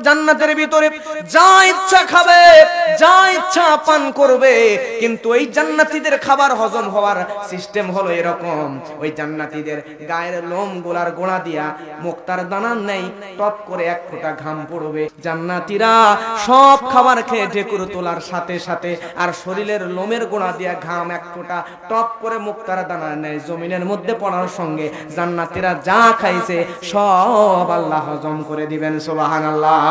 জান্নাতের ভিতরে যা ইচ্ছা খাবে, যা ইচ্ছা পান করবে, কিন্তু এই জান্নাতীদের খাবার হজম হওয়ার সিস্টেম হলো এরকম, ওই জান্নাতীদের গায়ের লোম গোলার গোড়া দিয়া মুক্তার দানার নেই টপ করে এক ফোঁটা ঘাম পড়বে। জান্নাতীরা সব খাবার খেয়ে ঢেকুর তোলার সাথে সাথে আর শরীরের লোমের গোড়া দিয়া ঘাম এক ফোঁটা টপ করে মুক্তার দানার নেই জমিনের মধ্যে পড়ার সঙ্গে জান্নাতীরা যা খাইছে সব আল্লাহ হজম করে দিবেন। সুবহানাল্লাহ।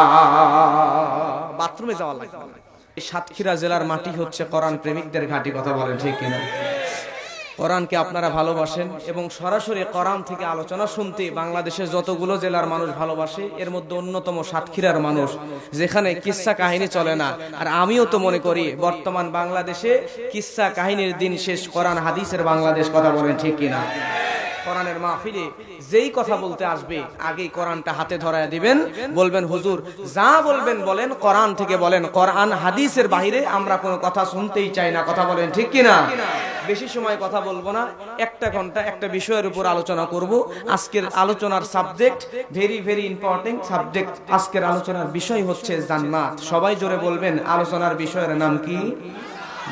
বাথরুমে যাওয়া লাগবে না। এই সাতক্ষীরা জেলার মাটি হচ্ছে কোরআন প্রেমিকদের ঘাঁটি, কথা বলেন ঠিক কিনা? কোরআনকে আপনারা ভালোবাসেন এবং সরাসরি কোরআন থেকে আলোচনা শুনতে বাংলাদেশের যতগুলো জেলার মানুষ ভালোবাসে, এর মধ্যে অন্যতম সাতক্ষীরার মানুষ, যেখানে কিসসা কাহিনী চলে না। আর আমিও তো মনে করি বর্তমান বাংলাদেশে কিসসা কাহিনীর দিন শেষ, কোরআন হাদিসের বাংলাদেশ, কথা বলেন ঠিক কিনা? কোরআনের মাহফিলে যেই কথা বলতে আসবে আগেই কোরআনটা হাতে ধরায় দিবেন, বলবেন হুজুর যা বলবেন বলেন, কোরআন থেকে বলেন, কোরআন হাদিসের বাইরে আমরা কোনো কথা শুনতেই চাই না, কথা বলেন ঠিক কিনা? বেশি সময় কথা বলবো না, একটা ঘন্টা একটা বিষয়ের উপর আলোচনা করব। আজকের আলোচনার subject very very important subject. আজকের আলোচনার বিষয় হচ্ছে জান্নাত। সবাই জোরে বলবেন আলোচনার বিষয়ের নাম কি?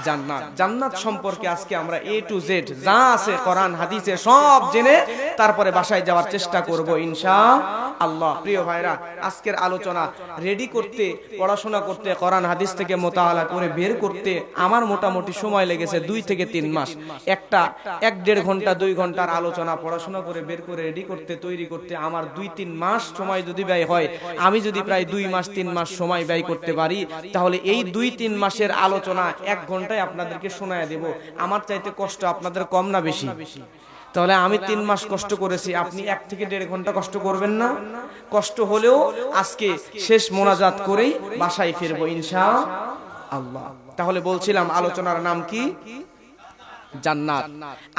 জান্নাত। জান্নাত সম্পর্কে আজকে আমরা A to Z যা আছে কোরআন হাদিসে সব জেনে তারপরে বাসায় যাওয়ার চেষ্টা করব ইনশাআল্লাহ। প্রিয় ভাইরা, আজকের আলোচনা রেডি করতে, পড়াশোনা করতে, কোরআন হাদিস থেকে মোতালা করে বের করতে আমার মোটামুটি সময় লেগেছে 2 থেকে 3 মাস। একটা 1-1.5 ঘন্টা 2 ঘন্টার আলোচনা পড়াশোনা করে বের করে রেডি করতে, তৈরি করতে আমার 2-3 মাস সময় যদি ব্যয় হয়, আমি যদি প্রায় 2 মাস 3 মাস সময় ব্যয় করতে পারি, তাহলে এই 2-3 মাসের আলোচনা 1 ঘন্টায় আপনাদেরকে শোনায় দেব। আমার চাইতে কষ্ট আপনাদের কম না বেশি? তাহলে আমি 3 মাস কষ্ট করেছি, আপনি 1 থেকে 1.5 ঘন্টা কষ্ট করবেন না? কষ্ট হলেও আজকে শেষ মোনাজাত করেই বাসায় ফিরবো ইনশাআল্লাহ। তাহলে বলছিলাম আলোচনার নাম কি? জান্নাত।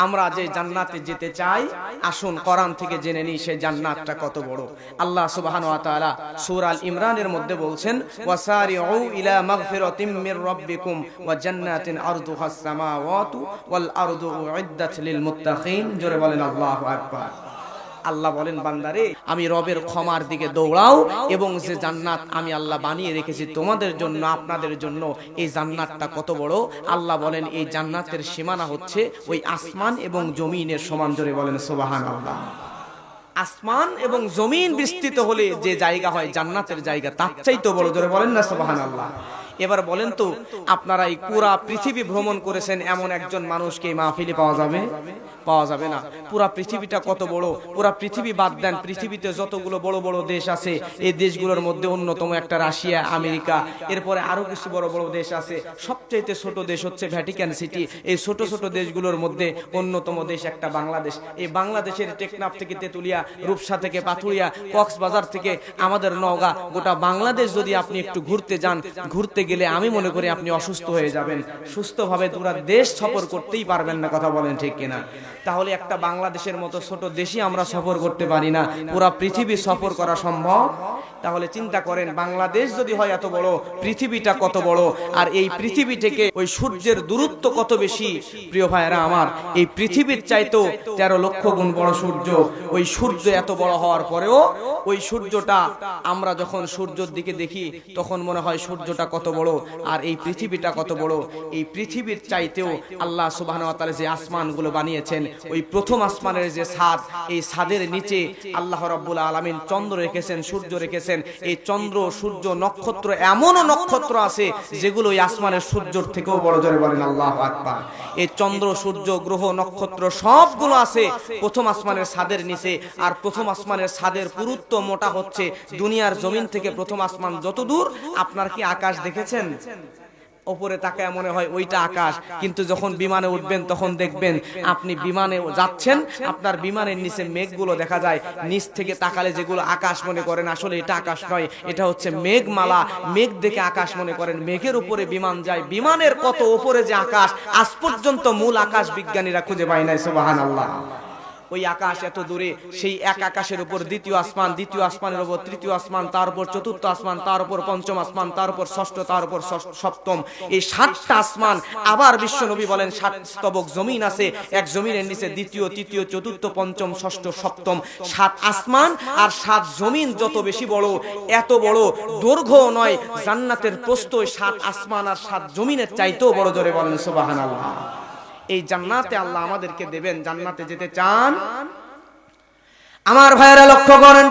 আমরা যে জান্নাতে যেতে চাই, আসুন কোরআন থেকে জেনে নিই সেই জান্নাতটা কত বড়। আল্লাহ সুবহানাহু ওয়া তাআলা সূরা আল ইমরানের মধ্যে বলছেন, ওয়াসারিউ ইলা মাগফিরাতিম মির রাব্বিকুম ওয়া জান্নাতিন আরদুহাস সামাওয়াতু ওয়াল আরদু উইদ্দাত লিল মুত্তাকিন। জোরে বলেন আল্লাহু আকবার। আল্লাহ বলেন, বান্দারে আমি রবের ক্ষমার দিকে দৌড়াও এবং যে জান্নাত আমি আল্লাহ বানিয়ে রেখেছি তোমাদের জন্য, আপনাদের জন্য, এই জান্নাতটা কত বড়। আল্লাহ বলেন এই জান্নাতের সীমানা হচ্ছে ওই আসমান এবং জমিনের সমান। জোরে বলেন সুবহানাল্লাহ। আসমান এবং জমিন বিস্তৃত হলে যে জায়গা হয় জান্নাতের জায়গা, তার চাইতে বড়। জোরে বলেন না সুবহানাল্লাহ। এবার বলেন তো, আপনারা এই পুরা পৃথিবী ভ্রমণ করেছেন এমন একজন মানুষকে এই মাহফিলে পাওয়া যাবে? পাওয়া যাবে না। পুরা পৃথিবীটা কত বড়, পুরা পৃথিবী বাদ দেন, পৃথিবীতে যতগুলো বড় বড় দেশ আছে এই দেশগুলোর মধ্যে অন্যতম একটা রাশিয়া, আমেরিকা, এরপরে আরো কিছু বড় বড় দেশ আছে। সবচেয়ে ছোট দেশ হচ্ছে ভ্যাটিকান সিটি। এই ছোট ছোট দেশগুলোর মধ্যে অন্যতম দেশ একটা বাংলাদেশ। এই বাংলাদেশের টেকনাফ থেকে তেতুলিয়া, রূপসা থেকে পাথুরিয়া, কক্সবাজার থেকে আমাদের নওগাঁ, গোটা বাংলাদেশ যদি আপনি একটু ঘুরতে যান, ঘুরতে গেলে আমি মনে করি আপনি অসুস্থ হয়ে যাবেন। সুস্থভাবে পুরো দেশ সফর করতেই পারবেন না, কথা বলেন ঠিক কিনা? তাহলে একটা বাংলাদেশের মতো ছোট দেশই আমরা সফর করতে পারি না, পুরো পৃথিবী সফর করা সম্ভব? তাহলে চিন্তা করেন, বাংলাদেশ যদি হয় এত বড়, পৃথিবীটা কত বড়। আর এই পৃথিবী থেকে ওই সূর্যের দূরত্ব কত বেশি। প্রিয় ভাইরা আমার, এই পৃথিবীর চাইতো 13 লক্ষ গুণ বড় সূর্য। ওই সূর্য এত বড় হওয়ার পরেও ওই সূর্যটা আমরা যখন সূর্যের দিকে দেখি তখন মনে হয় সূর্যটা কত বড় আর এই পৃথিবীটা কত বড়। এই পৃথিবীর চাইতেও আল্লাহ সুবহানাহু ওয়া তাআলা যে আসমানগুলো বানিয়েছেন, ওই প্রথম আসমানের যে ছাদ, এই ছাদের নিচে আল্লাহ রাব্বুল আলামিন চন্দ্র রেখেছেন, সূর্য রেখেছেন। এই চন্দ্র, সূর্য, নক্ষত্র, এমনও নক্ষত্র আছে যেগুলো এই আসমানের সূর্যের থেকেও বড়। জোরে বলেন আল্লাহু আকবার। এই চন্দ্র, সূর্য, গ্রহ, নক্ষত্র সবগুলো আছে প্রথম আসমানের ছাদের নিচে। আর প্রথম আসমানের ছাদের পুরুত্ব মোটা হচ্ছে দুনিয়ার জমিন থেকে প্রথম আসমান যত দূর। আপনার কি আকাশ দেখেছেন? উপরে তাকায় মনে হয় ওইটা আকাশ, কিন্তু যখন বিমানে উঠবেন তখন দেখবেন আপনি বিমানে যাচ্ছেন, আপনার বিমানের নিচে মেঘগুলো দেখা যায়। নিচ থেকে তাকালে যেগুলো আকাশ মনে করেন, আসলে এটা আকাশ নয়, এটা হচ্ছে মেঘমালা। মেঘ দেখে আকাশ মনে করেন, মেঘের উপরে বিমান যায়। বিমানের কত উপরে যে আকাশ, আজ পর্যন্ত মূল আকাশ বিজ্ঞানীরা খুঁজে পায় নাই। সুবহানাল্লাহ। ওই আকাশ এত দূরে, সেই এক আকাশের উপর দ্বিতীয় আসমান, দ্বিতীয় আসমানের উপর তৃতীয় আসমান, তার উপর চতুর্থ আসমান, তার উপর পঞ্চম আসমান, তার উপর ষষ্ঠ, তার উপর সপ্তম, এই 7টা আসমান। আবার বিশ্বনবী বলেন 7 স্তবক জমিন আছে, এক জমিনের নিচে দ্বিতীয়, তৃতীয়, চতুর্থ, পঞ্চম, ষষ্ঠ, সপ্তম 7 আসমান আর 7 জমিন যত বেশি বড়, এত বড় দৈর্ঘ্য নয়, জান্নাতের প্রস্থ 7 আসমান আর 7 জমিনের চাইতেও বড়। জোরে বলেন সুবহানাল্লাহ। এই জান্নাতে আল্লাহ আমাদেরকে দেবেন। জান্নাতে যেতে চান? আমার ভাইরা লক্ষ্য করেন,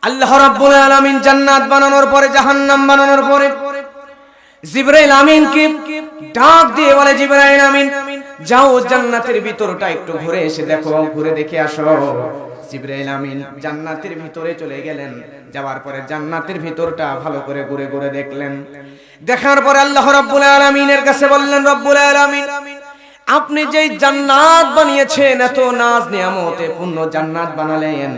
আল্লাহ রাব্বুল আলামিন জান্নাত বানানোর পরে, জাহান্নাম বানানোর পরে জিবরাইল আমিনকে ডাক দিয়ে বলে, জিবরাইল আমিন যাও জান্নাতের ভিতরটা একটু ঘুরে এসে দেখো, ঘুরে দেখে আসো। জিবরাইল আমিন জান্নাতের ভিতরে চলে গেলেন। যাওয়ার পরে জান্নাতের ভিতরটা ভালো করে ঘুরে ঘুরে দেখলেন। দেখার পরে আল্লাহ রাব্বুল আলামিনের কাছে বললেন, রব্বুল আলামিন আপনি যেই জান্নাত বানিয়েছেন, এত নাজ নিয়ামতে পূর্ণ জান্নাত বানালেন,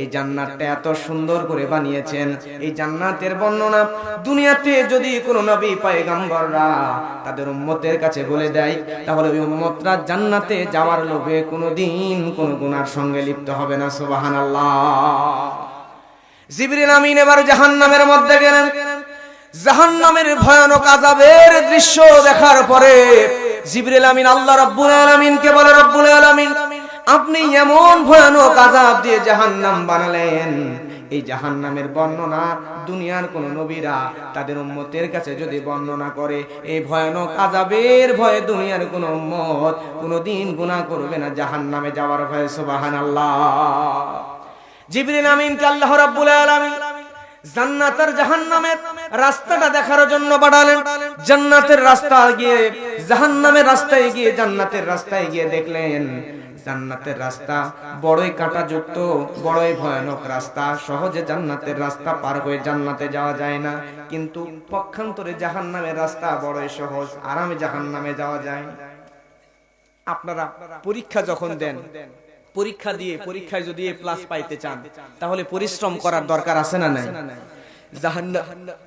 এই জান্নাতটা এত সুন্দর করে বানিয়েছেন, এই জান্নাতের বর্ণনা দুনিয়াতে যদি কোনো নবী পয়গম্বররা তাদের উম্মতের কাছে বলে দেয়, তাহলে ওই উম্মতরা জান্নাতে যাওয়ার লোভে কোনোদিন কোনো গুনার সঙ্গে লিপ্ত হবে না। সুবহানাল্লাহ। জিবরিল আমিন এবার জাহান্নামের মধ্যে গেলেন। জাহান্নামের ভয়ানক আযাবের দৃশ্য দেখার পরে জিবরিল আমিন আল্লাহ রাব্বুল আলামিনকে বলে, রব্বুল আলামিন আপনি এমন ভয়ানক আযাব দিয়ে জাহান্নাম বানালেন, এই জাহান্নামের বর্ণনা দুনিয়ার কোন নবীরা তাদের উম্মতের কাছে যদি বর্ণনা করে, এই ভয়ানক আযাবের ভয়ে দুনিয়ার কোন উম্মত কোনদিন গুনাহ করবে না, জাহান্নামে যাওয়ার ভয়ে। সুবহানাল্লাহ। জিবরিল আমিনকে আল্লাহ রাব্বুল আলামিন জান্নাত আর জাহান্নামের রাস্তাটা দেখার জন্য পাঠালেন। জান্নাতের রাস্তা গিয়ে জাহান্নামের রাস্তায় গিয়ে জান্নাতের রাস্তায় গিয়ে দেখলেন, জান্নাতের রাস্তা বড়ই কাঁটাযুক্ত, বড়ই ভয়ানক রাস্তা। সহজে জান্নাতের রাস্তা পার হয়ে জান্নাতে যাওয়া যায় না, কিন্তু পক্ষান্তরে জাহান্নামের রাস্তা বড়ই সহজ, আরামে জাহান্নামে যাওয়া যায়। আপনারা পরীক্ষা যখন দেন, পরীক্ষা দিয়ে পরীক্ষায় যদি A+ পাইতে চান, তাহলে পরিশ্রম করার দরকার আছে না নাই?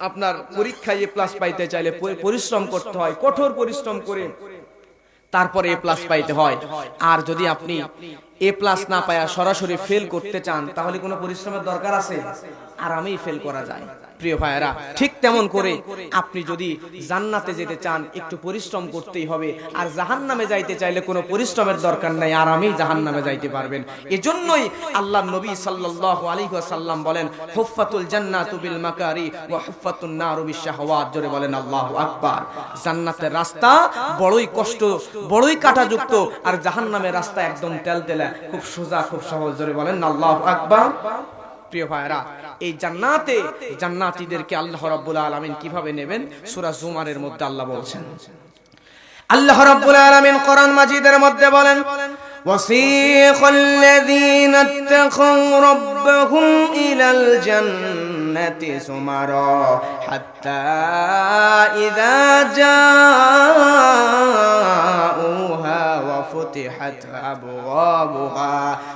আপনার পরীক্ষায় A+ পাইতে চাইলে পরিশ্রম করতে হয়, কঠোর পরিশ্রম করে তারপরে A+ পাইতে হয়। আর যদি আপনি A+ না পায়া সরাসরি ফেল করতে চান, তাহলে কোনো পরিশ্রমের দরকার আছে? আরামেই ফেল করা যায়। প্রিয় ভাইয়েরা, ঠিক তেমন করে আপনি যদি জান্নাতে যেতে চান, একটু পরিশ্রম করতেই হবে। আর জাহান্নামে যাইতে চাইলে কোনো পরিশ্রমের দরকার নাই, আরামেই জাহান্নামে যাইতে পারবেন। এজন্যই আল্লাহর নবী সাল্লাল্লাহু আলাইহি ওয়াসাল্লাম বলেন, হুফফাতুল জান্নাতু বিল মাকারি ওয়া হুফফাতুন নারু বিশ শাহওয়াত। জোরে বলেন আল্লাহু আকবার। জান্নাতের রাস্তা বড়ই কষ্ট, বড়ই কাঁটাযুক্ত, আর জাহান্নামের রাস্তা একদম তেলতেলা, খুব সোজা, খুব সহজ। জোরে বলেন আল্লাহু আকবার। প্রিয় ভাইরা, এই জান্নাতে জান্নাতীদেরকে আল্লাহ রাব্বুল আলামিন কিভাবে নেবেন, সূরা জুমারের মধ্যে আল্লাহ বলছেন। আল্লাহ রাব্বুল আলামিন কোরআন মাজিদের মধ্যে বলেন, ওয়াসিখাল্লাযীনা ইত্তাকাউ রাব্বাহুম ইলাল জান্নাতি সুমারা হাত্তা ইযা জাউহা ওয়া ফুতিহাত আবওয়াবুহা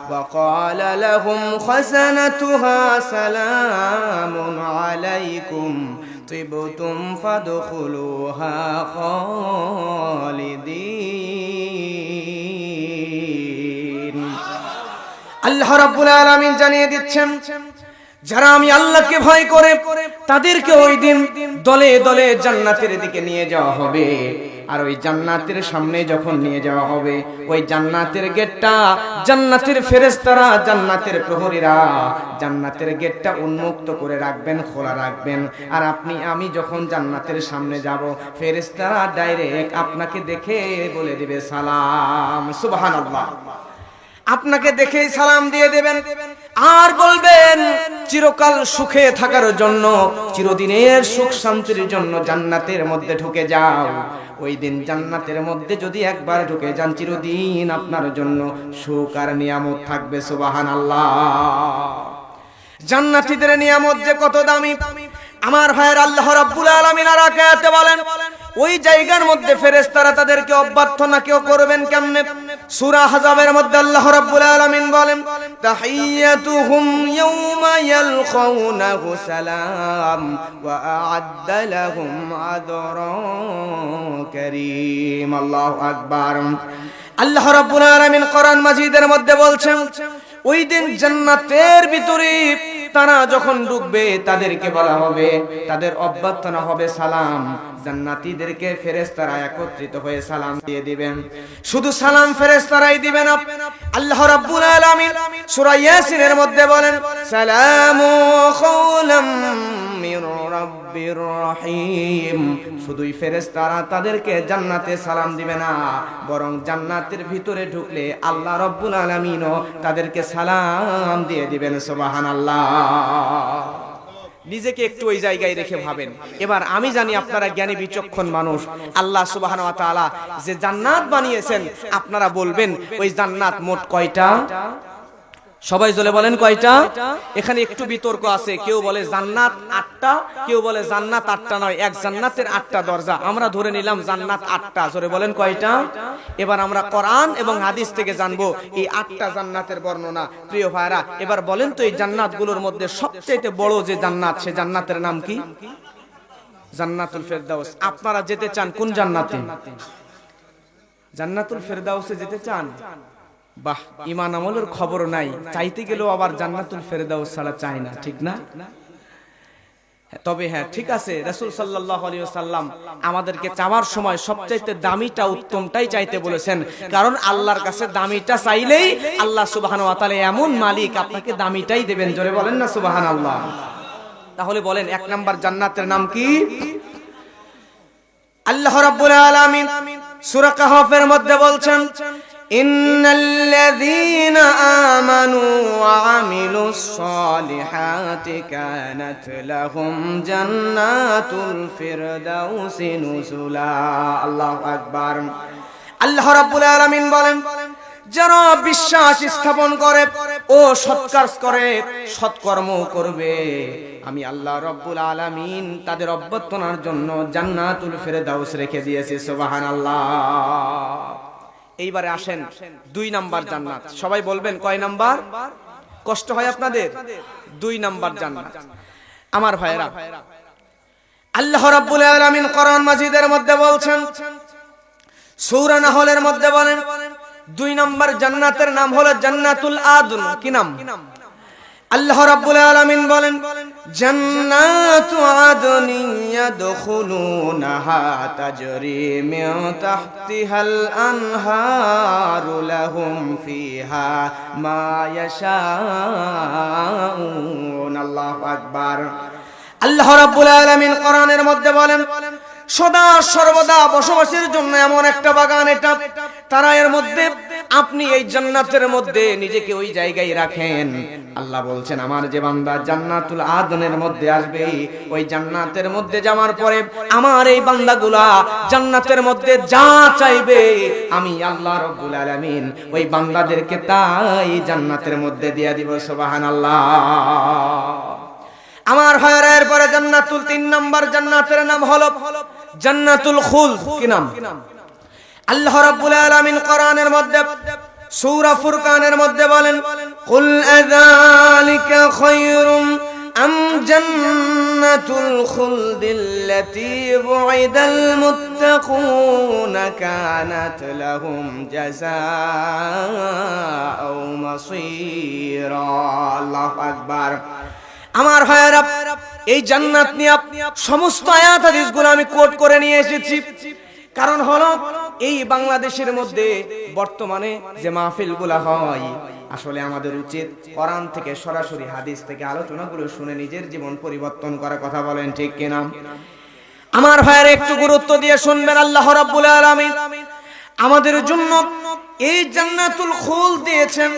ওয়া ক্বালা লাহুম খাযানাতুহা সালামুন আলাইকুম তিবতুম ফাদখুলুহা খালিদিন। আল্লাহ রাব্বুল আলামিন জানিয়ে দিচ্ছেন, যারা আমি আল্লাহকে ভয় করে তাদেরকে ওই দিন দলে দলে জান্নাতের দিকে নিয়ে যাওয়া হবে। আর ওই জান্নাতের সামনে যখন নিয়ে যাওয়া হবে, ওই জান্নাতের গেটটা, জান্নাতের ফেরেশতারা, জান্নাতের প্রহরীরা জান্নাতের গেটটা উন্মুক্ত করে রাখবেন, খোলা রাখবেন। আর আপনি আমি যখন জান্নাতের সামনে যাব, ফেরেশতারা ডাইরেক্ট আপনাকে দেখে বলে দিবে সালাম। সুবহানাল্লাহ। আপনাকে দেখেই সালাম দিয়ে দেবেন আর বলবেন, চিরকাল সুখে থাকার জন্য, চিরদিনের সুখ শান্তির জন্য জান্নাতের মধ্যে ঢুকে যাও। ওই দিন জান্নাতের মধ্যে যদি একবার ঢুকে যান, চিরদিন আপনার জন্য সুখ আর নিয়ামত থাকবে। সুবহানাল্লাহ। জান্নাতীদের নিয়ামত যে কত দামি, আমার ভাইয়ের আল্লাহ রাব্বুল আলামিন আর আয়াতে বলেন, ওই জায়গার মধ্যে ফেরেশতারা তাদেরকে অভ্যর্থনা কেউ করবেন কেমনে? সূরা আহজাবের মধ্যে আল্লাহ রাব্বুল আলামিন বলেন, তাহিয়াতুহুম ইয়াওমা ইয়ালকাউনাহু সালাম ওয়া আ'আদ্দা লাহুম আদরান কারীম। আল্লাহু আকবার। আল্লাহ রাব্বুল আলামিন কোরআন মাজিদের মধ্যে বলছেন ওই দিন জান্নাতের ভিতরে তারা যখন ঢুকবে তাদেরকে বলা হবে, তাদের অভ্যর্থনা হবে সালাম। জান্নাতীদেরকে ফেরেশতারা একত্রিত হয়ে সালাম দিয়ে দিবেন। শুধু সালাম ফেরেশতারাই দিবেন না, আল্লাহ রাব্বুল আলামিন সূরা ইয়াসিনের মধ্যে বলেন সালামু কাওলাম মির রাব্বির রহিম। শুধুই ফেরেশতারা তাদেরকে জান্নাতে সালাম দিবে না, বরং জান্নাতের ভিতরে ঢুকলে আল্লাহ রাব্বুল আলামিনও তাদেরকে সালাম দিয়ে দিবেন। সুবহানাল্লাহ। নিজেকে একটু ওই জায়গায় রেখে ভাবেন। এবার আমি জানি আপনারা জ্ঞানী বিচক্ষণ মানুষ। আল্লাহ সুবহানাহু ওয়া তাআলা যে জান্নাত বানিয়েছেন, আপনারা বলবেন ওই জান্নাত মোট কয়টা? সবাই জলে বলেন কয়টা? এখানে একটু বিতর্ক আছে। কেউ বলে জান্নাত 8টা, কেউ বলে জান্নাত 8টা নয়, এক জান্নাতের 8টা দরজা। আমরা ধরে নিলাম জান্নাত 8টা। জোরে বলেন কয়টা? এবার আমরা কোরআন এবং হাদিস থেকে জানবো এই 8টা জান্নাতের বর্ণনা। প্রিয় ভাইরা, এবার বলেন তো এই জান্নাতগুলোর মধ্যে সবচেয়ে বড় যে জান্নাত, সে জান্নাতের নাম কি? জান্নাতুল ফেরদাউস। আপনারা যেতে চান কোন জান্নাতে? জান্নাতুল ফেরদাউসে যেতে চান? বাহ, ঈমান আমলের খবর নাই, চাইতে গেলেও আবার জান্নাতুল ফেরদাউস ছাড়া চায় না, ঠিক না? তবে হ্যাঁ, ঠিক আছে, রাসূল সাল্লাল্লাহু আলাইহি ওয়াসাল্লাম আমাদেরকে চাওয়ার সময় সবচাইতে দামিটা উত্তমটাই চাইতে বলেছেন। কারণ আল্লাহর কাছে দামিটা চাইলেই আল্লাহ সুবহানাহু ওয়া তাআলা এমন মালিক, আপনাকে দামিটাই দেবেন। জোরে বলেন না সুবহানাল্লাহ। তাহলে বলেন 1 নাম্বার জান্নাতের নাম কি? আল্লাহ রাব্বুল আলামিন সূরা কাহফের মধ্যে বলছেন ইন্নাল্লাযীনা আমানু ওয়া আমিলুস সলিহাতি কানাত লাহুম জান্নাতুল ফিরদাউসি নুজুলা। আল্লাহু আকবার। আল্লাহ রাব্বুল আলামিন বলেন যারা বিশ্বাস স্থাপন করে ও সৎ কাজ করে, সৎকর্ম করবে, আমি আল্লাহ রাব্বুল আলামিন তাদের অভ্যর্থনার জন্য জান্নাতুল ফিরদাউস রেখে দিয়েছি। সুবহানাল্লাহ। এইবারে আসেন 2 নাম্বার জান্নাত। সবাই বলবেন কয় নাম্বার? কষ্ট হয় আপনাদের? 2 নাম্বার জান্নাত। আমার ভাইরা, আল্লাহ রাব্বুল আলামিন কোরআন মাজিদের মধ্যে বলছেন, সূরা নাহলের মধ্যে বলেন 2 নাম্বার জান্নাতের নাম হলো জান্নাতুল আদন। কি নাম? আল্লাহ রাব্বুল আলামিন বলেন জান্নাতু আদনিন ইয়াদখুলুনাহা তাজরি মিন তাহতিহাল আনহারু লাহুম ফিহা মা ইয়াশাউন। আল্লাহু আকবার। আল্লাহ রাব্বুল আলামিন কোরআনের মধ্যে বলেন সদা সর্বদা বসবাসের জন্য এমন একটা বাগান এটা, তারা এর মধ্যে, আপনি এই জান্নাতের মধ্যে নিজেকে ওই জায়গায় রাখেন। আল্লাহ বলছেন আমার যে বান্দা জান্নাতুল আদনের মধ্যে আসবে, ওই জান্নাতের মধ্যে যাওয়ার পরে আমার এই বান্দাগুলা জান্নাতের মধ্যে যা চাইবে, আমি আল্লাহ রাব্বুল আলামিন ওই বান্দাদেরকে তাই জান্নাতের মধ্যে দিয়ে দিব। সুবহানাল্লাহ। আমার ভাইরা, এরপরে জান্নাতুল 3 নাম্বার জান্নাতের নাম হলো জান্নাতুল খুলদ। কি নাম? আল্লাহ রাব্বুল আলামিন কোরআনের মধ্যে সূরা ফুরকানের মধ্যে বলেন কুল আযালিকা খায়রুম আম জান্নাতুল খুলদিল্লাতী বুইদাল মুত্তাকুনা কানাত লাহুম জাযাআও মাসীরা। আল্লাহু আকবার। আমার ভাইরা, এই জান্নাত নিয়ে সমস্ত আয়াত হাদিসগুলো আমি কোট করে নিয়ে এসেছি। কারণ হলো এই বাংলাদেশের মধ্যে বর্তমানে যে মাহফিলগুলো হয়, আসলে আমাদের উচিত কোরআন থেকে সরাসরি হাদিস থেকে আলোচনাগুলো শুনে নিজের জীবন পরিবর্তন করার। কথা বলেন ঠিক কিনা? আমার ভাইরা একটু গুরুত্ব দিয়ে শুনবেন। আল্লাহ রাব্বুল আলামিন আমাদের জন্য এই জান্নাতুল খুলদ দিয়েছেন।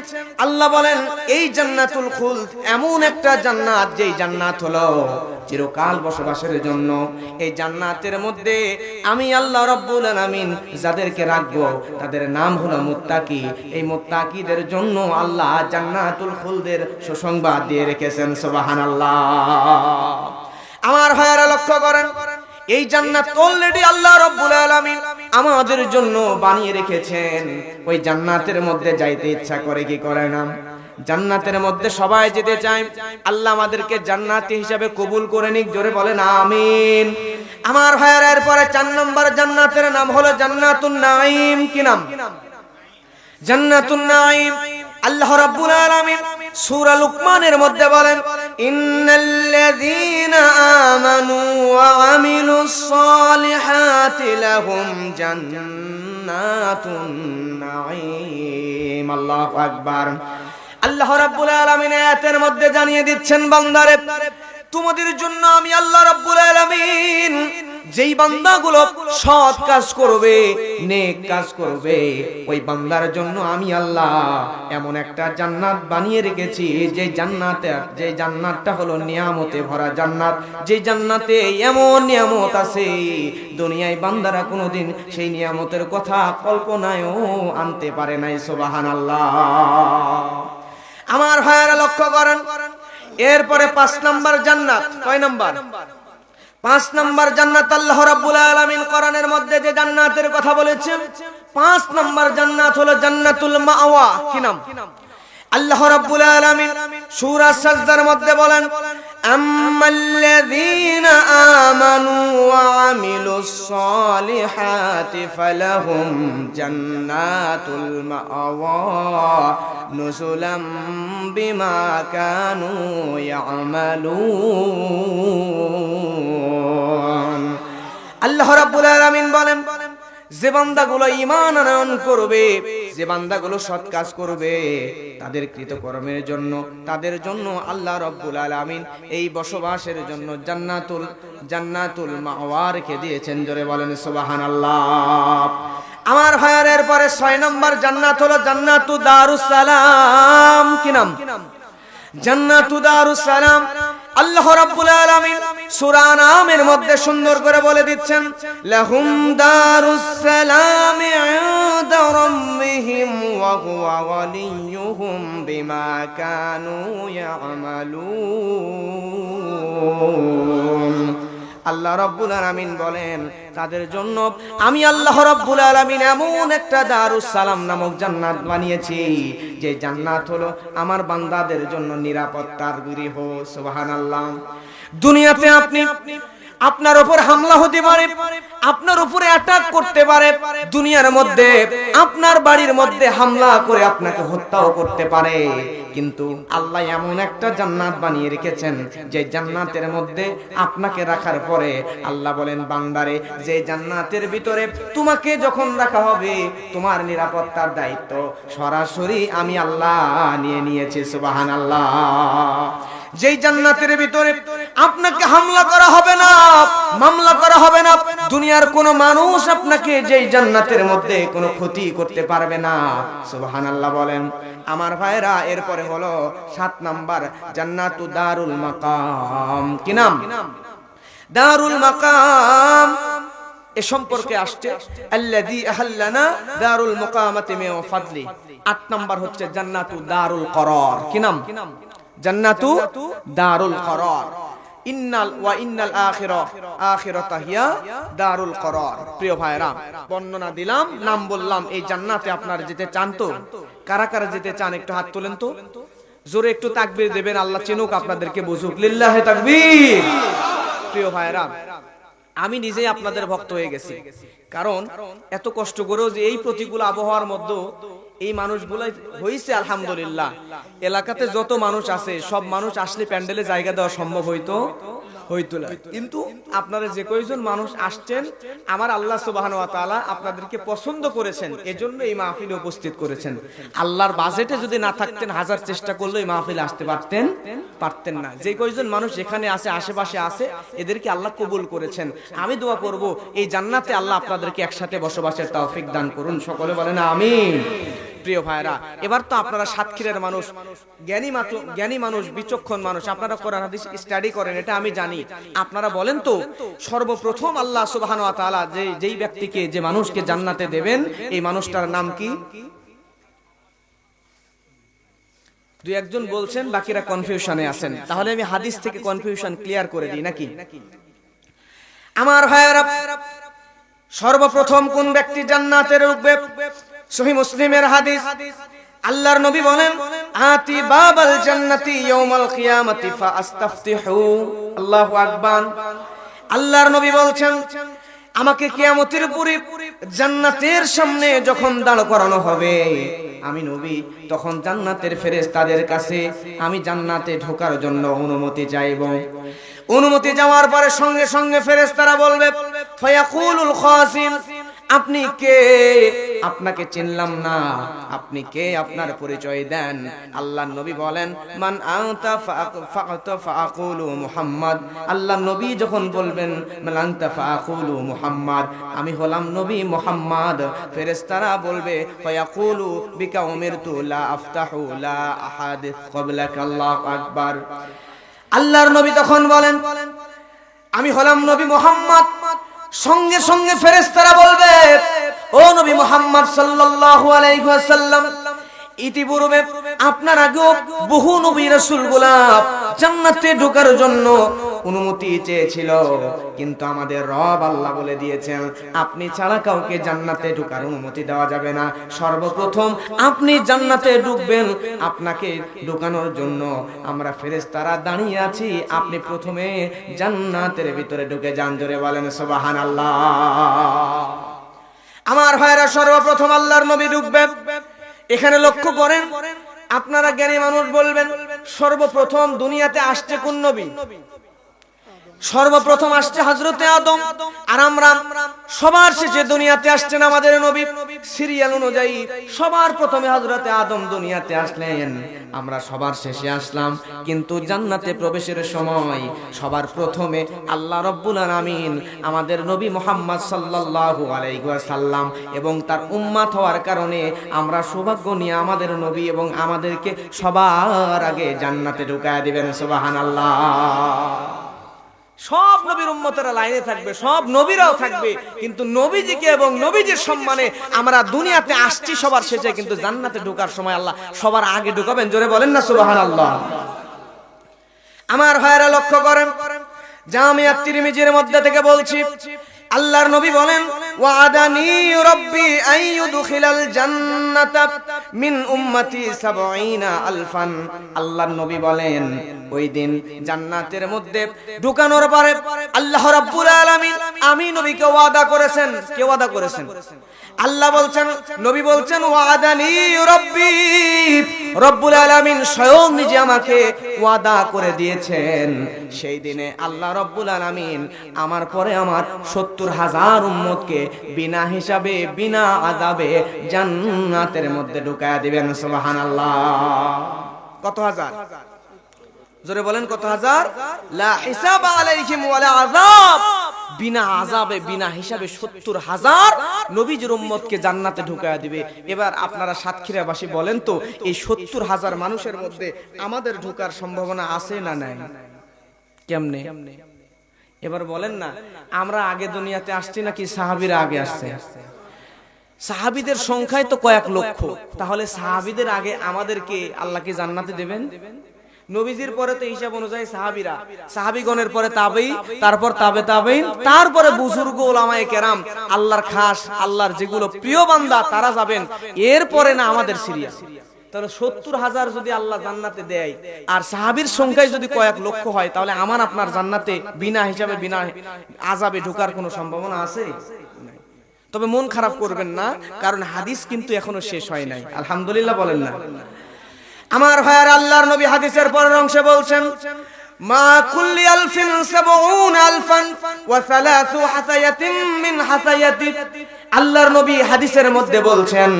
আল্লাহ বলেন এই জান্নাতুল খুলদ এমন একটা জান্নাত, যেই জান্নাত হলো চিরকাল বসবাসের জন্য। এই জান্নাতের মধ্যে আমি আল্লাহ রাব্বুল আলামিন যাদেরকে রাখবো তাদের নাম হলো মুত্তাকি। এই মুত্তাকিদের জন্য আল্লাহ জান্নাতুল খুলদের সুসংবাদ দিয়ে রেখেছেন। সুবহানাল্লাহ। আমার ভাইরা লক্ষ্য করেন, এই জান্নাত অলরেডি আল্লাহ রাব্বুল আলামিন আমাদের জন্য বানিয়ে রেখেছেন। ওই জান্নাতের মধ্যে যাইতে ইচ্ছা করে কি করে না? জান্নাতের মধ্যে সবাই যেতে চায়। আল্লাহ আমাদেরকে জান্নাতি হিসাবে কবুল করে নিক। জোরে বলেন আমিন। আমার ভাইয়েরা, এরপরে 4 নম্বর জান্নাতের নাম হলো জান্নাতুন নাঈম। কি নাম? জান্নাতুন নাঈম। আল্লাহ রাব্বুল আলামিন সূরা লুকমানের মধ্যে বলেন, ইন্নাল্লাযীনা আমানু ওয়া আমিলুস সালিহাতি লাহুম জান্নাতুন নাঈম। আল্লাহু আকবার। আল্লাহ রাব্বুল আলামিন আয়াতের মধ্যে জানিয়ে দিচ্ছেন, বান্দারে তোমাদের জন্য আমি আল্লাহ রাব্বুল আলামিন যেই বান্দাগুলো সৎ কাজ করবে, নেক কাজ করবে, ওই বান্দার জন্য আমি আল্লাহ এমন একটা জান্নাত বানিয়ে রেখেছি, যে জান্নাতটা হলো নিয়ামতে ভরা জান্নাত। যে জান্নাতে এমন নিয়ামত আছে দুনিয়ায় বান্দারা কোনোদিন সেই নিয়ামতের কথা কল্পনায়ও আনতে পারে নাই। সুবহানাল্লাহ। আমার ভাইয়েরা লক্ষ্য করেন, এরপরে 5 নাম্বার জান্নাত। কয় নাম্বার? 5 নাম্বার জান্নাত আল্লাহ রাব্বুল আলামিন কোরআনের মধ্যে যে জান্নাতের কথা বলেছেন, 5 নাম্বার জান্নাত হলো জান্নাতুল মাওয়া। কি নাম? আল্লাহ রাব্বুল আলামিন সূরা সাজদার মধ্যে বলেন, আম্মাল্লাযীনা আমানু ওয়া আমিলুস সালিহাতি ফালাহুম জান্নাতুল মাওয়া নুজুলাম বিমা কানু ইয়ামালুন। আল্লাহ রাব্বুল আলামিন বলেন, যে বান্দাগুলো ঈমান আনয়ন করবে, যে বান্দাগুলো সৎ কাজ করবে, তাদের কৃতকর্মের জন্য, তাদের জন্য আল্লাহ রাব্বুল আলামিন এই বসবাসের জন্য জান্নাতুল মাওয়া রেখে দিয়েছেন। জোরে বলেন সুবহানাল্লাহ। আমার ভাইয়ের পরে 6 নম্বর জান্নাত হলো জান্নাতু দারুস সালাম। কি নাম? জান্নাতু দারুস সালাম। আল্লাহ রাব্বুল আলামিন সূরা আনামের মধ্যে সুন্দর করে বলে দিচ্ছেন, লাহুম দারুস সালাম ইনদা রাব্বিহিম ওয়া হুয়া ওয়ালিয়ুহুম বিমা কানু ইয়ামালুন। আল্লাহ রাব্বুল আলামিন বলেন, তাদের জন্য আমি আল্লাহ রাব্বুল আলামিন এমন একটা দারুস সালাম নামক জান্নাত বানিয়েছি, যে জান্নাত হলো আমার বান্দাদের জন্য নিরাপত্তার গৃহ। সুবহানাল্লাহ। দুনিয়াতে আপনার উপর হামলা হতে পারে, আপনার উপরে অ্যাটাক করতে পারে, দুনিয়ার মধ্যে আপনার বাড়ির মধ্যে হামলা করে আপনাকে হত্যাও করতে পারে, কিন্তু আল্লাহ এমন একটা জান্নাত বানিয়ে রেখেছেন, যে জান্নাতের মধ্যে আপনাকে রাখার পরে আল্লাহ বলেন, বান্দারে যে জান্নাতের ভিতরে তোমাকে যখন রাখা হবে, তোমার নিরাপত্তার দায়িত্ব সরাসরি আমি আল্লাহ নিয়ে নিয়েছি। সুবহানাল্লাহ। যেই জান্নাতের ভিতরে আপনাকে হামলা করা হবে না, মামলা করা হবে না, দুনিয়ার কোন মানুষ আপনাকে যেই জান্নাতের মধ্যে কোনো ক্ষতি করতে পারবে না। সুবহানাল্লাহ বলেন। আমার ভাইরা, এরপরে হলো 7 নাম্বার জান্নাতু দারুল মাকাম। কি নাম? দারুল মাকাম। এ সম্পর্কে আসছে, আল্লাযী আহাল্লানা দারুল মুকামাতি মিন ফাদলি। 8 নাম্বার হচ্ছে জান্নাতু দারুল করার। কি নাম? জান্নাতু দারুল করার। ইন্নাল আখিরাতা হিয়া দারুল করার। প্রিয় ভাইরা, বর্ণনা দিলাম, নাম বললাম, এই জান্নাতে আপনারা যেতে চান তো? কারা কারা যেতে চান একটু হাত তোলেন তো। জোরে একটু তাকবীর দেবেন, আল্লাহ চিনুক আপনাদেরকে, বুঝুক। লিল্লাহি তাকবীর। প্রিয় ভাইরা, আমি নিজেই আপনাদের ভক্ত হয়ে গেছি, কারণ এত কষ্ট করেও যে এই প্রতিকূল আবহাওয়ার মধ্যে এই মানুষগুলো হইছে, আলহামদুলিল্লাহ। এলাকাতে যত মানুষ আছে, সব মানুষ আসলে প্যান্ডেলে জায়গা দেওয়া সম্ভব হইতো না, কিন্তু আপনারা যে কয়জন মানুষ আসছেন, আমার আল্লাহ সুবহানাহু ওয়া তাআলা আপনাদেরকে পছন্দ করেছেন, এজন্য এই মাহফিলে উপস্থিত করেছেন। আল্লাহর বাজেটে যদি না থাকতেন, হাজার চেষ্টা করলে এই মাহফিলে আসতে পারতেন না। যে কয়জন মানুষ এখানে আছে, আশেপাশে আছে, এদেরকে আল্লাহ কবুল করেছেন। আমি দোয়া করব, এই জান্নাতে আল্লাহ আপনাদেরকে একসাথে বসবাসের তৌফিক দান করুন। সকলে বলেন আমিন। প্রিয় ভাইরা, এবার তো আপনারা সাতক্ষীরের মানুষ, জ্ঞানী মানুষ, বিচক্ষণ মানুষ, আপনারা কোরআন হাদিস স্টাডি করেন, এটা আমি জানি। আপনারা বলেন তো, সর্বপ্রথম আল্লাহ সুবহানাহু ওয়া তাআলা যেই ব্যক্তিকে, যে মানুষকে জান্নাতে দেবেন, এই মানুষটার নাম কি? 2-1 বলছেন, বাকিরা কনফিউশনে আছেন। তাহলে আমি হাদিস থেকে কনফিউশন ক্লিয়ার করে দিই নাকি? আমার ভাইরা, সর্বপ্রথম কোন ব্যক্তি জান্নাতে ঢুকবে? সহিহ মুসলিমের হাদিস, আল্লাহর নবী বলেন, আতি বাবাল জান্নাতি ইয়াউমাল কিয়ামাতি ফাআস্তাফতিহু। আল্লাহু আকবার। আল্লাহর নবী বলছেন, আমাকে কিয়ামতের পরে জান্নাতের সামনে যখন দাঁড় করানো হবে, আমি নবী, তখন জান্নাতের ফেরেশতাদের কাছে আমি জান্নাতে ঢোকার জন্য অনুমতি চাইব। অনুমতি যাওয়ার পরে সঙ্গে সঙ্গে ফেরেশতারা বলবে, ফায়াকুলুল খাসিম, আপনি কে? আপনাকে চিনলাম না, আপনি কে? আপনার পরিচয় দেন। আল্লাহর নবী বলেন, মান আনতা ফাআকুলু মুহাম্মদ। আল্লাহর নবী যখন বলবেন মান আনতা ফাআকুলু মুহাম্মদ, আমি হলাম নবী মুহাম্মদ, ফেরেশতারা বলবে ফায়াকুলু বিকা উমিরতু লা আফতাহু লা আহাদ ক্বাবলাকা, আল্লাহু আকবার। আল্লাহর নবী তখন বলেন, আমি হলাম নবী মুহাম্মদ। সঙ্গে সঙ্গে ফেরেশতারা বলবে, ও নবী মুহাম্মদ সাল্লাল্লাহু আলাইহি ওয়াসাল্লাম, ইতিপূর্বে আপনার আগেও বহু নবী রাসূলগুলা জান্নাতে ঢোকার জন্য অনুমতি চেয়েছিল, কিন্তু আমাদের রব আল্লাহ বলে দিয়েছেন আপনি ছাড়া কাউকে জান্নাতে ঢোকার অনুমতি দেওয়া যাবে না। সর্বপ্রথম আপনি জান্নাতে ঢুকবেন, আপনাকে ঢোকানোর জন্য আমরা ফেরেশতারা দাঁড়িয়ে আছি, আপনি প্রথমে জান্নাতের ভিতরে ঢুকে যান। জোরে বলেন সুবহানাল্লাহ। আমার ভাইরা, সর্বপ্রথম আল্লাহর নবী ঢুকবেন। এখানে লক্ষ্য করেন, আপনারা জ্ঞানী মানুষ বলবেন, সর্বপ্রথম দুনিয়াতে আসছে কোন নবী? সর্বপ্রথম আসছে হযরতে আদম, আর আমরা সবার শেষে দুনিয়াতে আসছেন আমাদের নবী। সিরিয়াল অনুযায়ী সবার প্রথমে হযরতে আদম দুনিয়াতে আসলেন, আমরা সবার শেষে আসলাম। কিন্তু জান্নাতে প্রবেশের সময় সবার প্রথমে আল্লাহ রাব্বুল আলামিন আমাদের নবী মুহাম্মদ সাল্লাল্লাহু আলাইহি ওয়াসাল্লাম এবং তার উম্মত হওয়ার কারণে আমরা সৌভাগ্য নিয়ে আমাদের নবী এবং আমাদেরকে সবার আগে জান্নাতে ঢুকায়া দিবেন। সুবহানাল্লাহ। সব নবীর উম্মতেরা লাইনে থাকবে, সব নবীরাও থাকবে, কিন্তু নবীজিকে এবং নবীজির সম্মানে আমরা দুনিয়াতে আসছি সবার শেষে, কিন্তু জান্নাতে ঢোকার সময় আল্লাহ সবার আগে ঢুকাবেন। জোরে বলেন না সুবহানাল্লাহ। আমার ভাইরা লক্ষ্য করেন, জামিয়া তিরমিজির মধ্যে থেকে বলছি, আল্লাহর নবী বলেন, ওয়াদানি রাব্বি আইয়ুদখিলাল জান্নাতা মিন উম্মতি ৭০ আলফান। আল্লাহর নবী বলেন, ওই দিন জান্নাতের মধ্যে ঢোকানোর পরে আল্লাহ রাব্বুল আলামিন আমি নবীকে ওয়াদা করেছেন। কে ওয়াদা করেছেন? আল্লাহ বলছেন, নবী বলছেন, ওয়াদানি রাব্বি, রব্বুল আলামিন স্বয়ং নিজে আমাকে ওয়াদা করে দিয়েছেন, সেই দিনে আল্লাহ রব্বুল আলামিন আমার পরে আমার ৭০,০০০ উম্মতকে বিনা হিসাবে বিনা আযাবে জান্নাতের মধ্যে ঢুকায়া দিবেন। সুবহানাল্লাহ। কত হাজার? জোরে বলেন কত হাজার? লা হিসাবা আলাইহিম ওয়ালা আযাব, বিনা আযাবে বিনা হিসাবে ৭০,০০০ নবীজির উম্মতকে জান্নাতে ঢুকায়া দিবে। এবার আপনারা সাতক্ষীরাবাসী বলেন তো, এই ৭০,০০০ মানুষের মধ্যে আমাদের ঢোকার সম্ভাবনা আছে না নাই? কেমনে? এবার বলেন না, আমরা আগে দুনিয়াতে আসছি নাকি সাহাবীরা আগে আসছে? সাহাবীদের সংখ্যায় তো কয়েক লক্ষ, তাহলে সাহাবীদের আগে আমাদেরকে আল্লাহ কি জান্নাতে দেবেন? নবীজির পরে তো হিসাব অনুযায়ী সাহাবীরা, সাহাবীগণের পরে তাবেঈ, তারপর তাবে তাবেঈন, তারপরে বুজুর্গ উলামায়ে কেরাম, আল্লাহর খাস আল্লাহর যেগুলো প্রিয় বান্দা তারা যাবেন, এরপরে না আমাদের সিরিয়া। তাহলে ৭০,০০০ যদি আল্লাহ জান্নাতে দেয় আর সাহাবীর সংখ্যায় যদি কয়েক লক্ষ হয়, তাহলে আমার আপনার জান্নাতে বিনা হিসাবে বিনা আযাবে ঢোকার কোনো সম্ভাবনা আছে? তবে মন খারাপ করবেন না, কারণ হাদিস কিন্তু এখনো শেষ হয় নাই। আলহামদুলিল্লাহ বলেন না? আমার ভাইয়ার, আল্লাহর নবী হাদিসের পরের অংশে বলছেন, মা কুল্লি আলফিন ৭০ আলফান ওয়া সালাসু হাসায়াতিন মিন হাসায়াতি। আল্লাহর নবী হাদিসের মধ্যে বলছেন,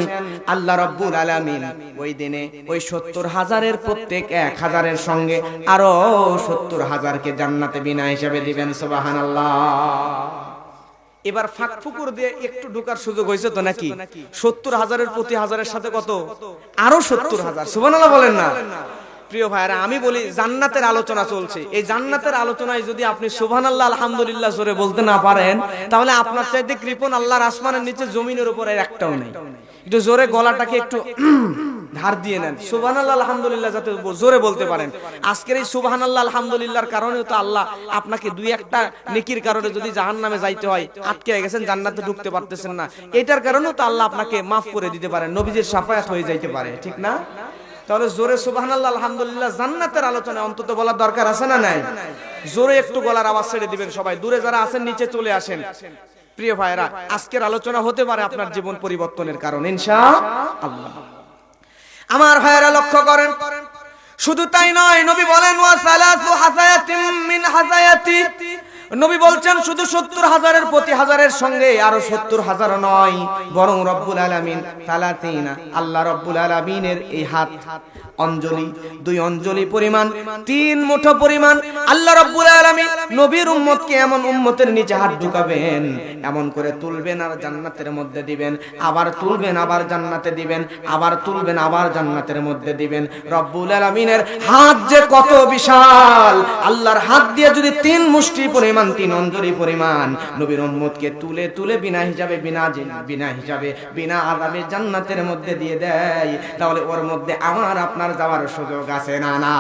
আল্লাহ রাব্বুল আলামিন ওই দিনে ওই ৭০,০০০-এর প্রত্যেক ১,০০০-এর সঙ্গে আরো ৭০,০০০-কে জান্নাতে বিনা হিসাবে দিবেন। সুবহানাল্লাহ। এবার ফাঁক ফুকুর দিয়ে একটু ঢোকার সুযোগ হয়েছে তো নাকি? ৭০,০০০-এর প্রতি হাজারের সাথে কত? আরো ৭০,০০০। সুবহানাল্লাহ বলেন না? প্রিয় ভাইরা, আমি বলি, জান্নাতের আলোচনা চলছে, এই জান্নাতের আলোচনায় যদি আপনি সুবহানাল্লাহ আলহামদুলিল্লাহ জোরে বলতে না পারেন, তাহলে আপনার চাইতে কৃপণ আল্লাহর আসমানের নিচে জমিনের উপরে একটাও নেই। একটু জোরে গলাটাকে একটু ধার দিয়ে নেন, সুবহানাল্লাহ আলহামদুলিল্লাহ যাতে জোরে বলতে পারেন। আজকের এই সুবহানাল্লাহ আলহামদুলিল্লাহর কারণেও তো আল্লাহ আপনাকে দুই একটা নেকির কারণে যদি জাহান্নামে যাইতে হয়, আটকে গেছেন, জান্নাতে ঢুকতে পারতেছেন না, এটার কারণেও তো আল্লাহ আপনাকে মাফ করে দিতে পারেন, নবীজির শাফায়াত হয়ে যাইতে পারে, ঠিক না? তাহলে জোরে সুবহানাল্লাহ আলহামদুলিল্লাহ জান্নাতের আলোচনা অন্তত বলার দরকার আছে না নাই? জোরে একটু গলার আওয়াজ ছেড়ে দিবেন সবাই। দূরে যারা আছেন নিচে চলে আসেন। প্রিয় ভাইরা, আজকের আলোচনা হতে পারে আপনার জীবন পরিবর্তনের কারণ ইনশাআল্লাহ। আমার ভাইয়েরা লক্ষ্য করেন, শুধু তাই নয়, নবী বলেন ওয়া সালাসু হাসায়াতিন মিন হাসায়াতি, নবী বলছেন শুধু 70,000-এর প্রতি হাজারের সঙ্গে আরো 70,000 নয়, বরং রব্বুল আলামিন 30, আল্লাহ রব্বুল আলামিনের এই হাত অঞ্জলি, 2 অঞ্জলি পরিমাণ, 3 মুঠো পরিমাণ আল্লাহ রব্বুল আলামিন নবীর উম্মতকে এমন উম্মতের নিচে হাত ঢুকাবেন, এমন করে তুলবেন আর জান্নাতের মধ্যে দিবেন, আবার তুলবেন আবার জান্নাতে দিবেন, আবার তুলবেন আবার জান্নাতের মধ্যে দিবেন। রব্বুল আলামিনের হাত যে কত বিশাল, আল্লাহর হাত দিয়ে যদি 3 মুষ্টি পরিমাণ, 3 অঞ্জলি পরিমাণ নবীর উম্মতকে তুলে তুলে বিনা হিসাবে বিনা আযাবে জান্নাতের মধ্যে দিয়ে দেয়, তাহলে ওর মধ্যে আমার আপনার যাওয়ার সুযোগ আছে না? না,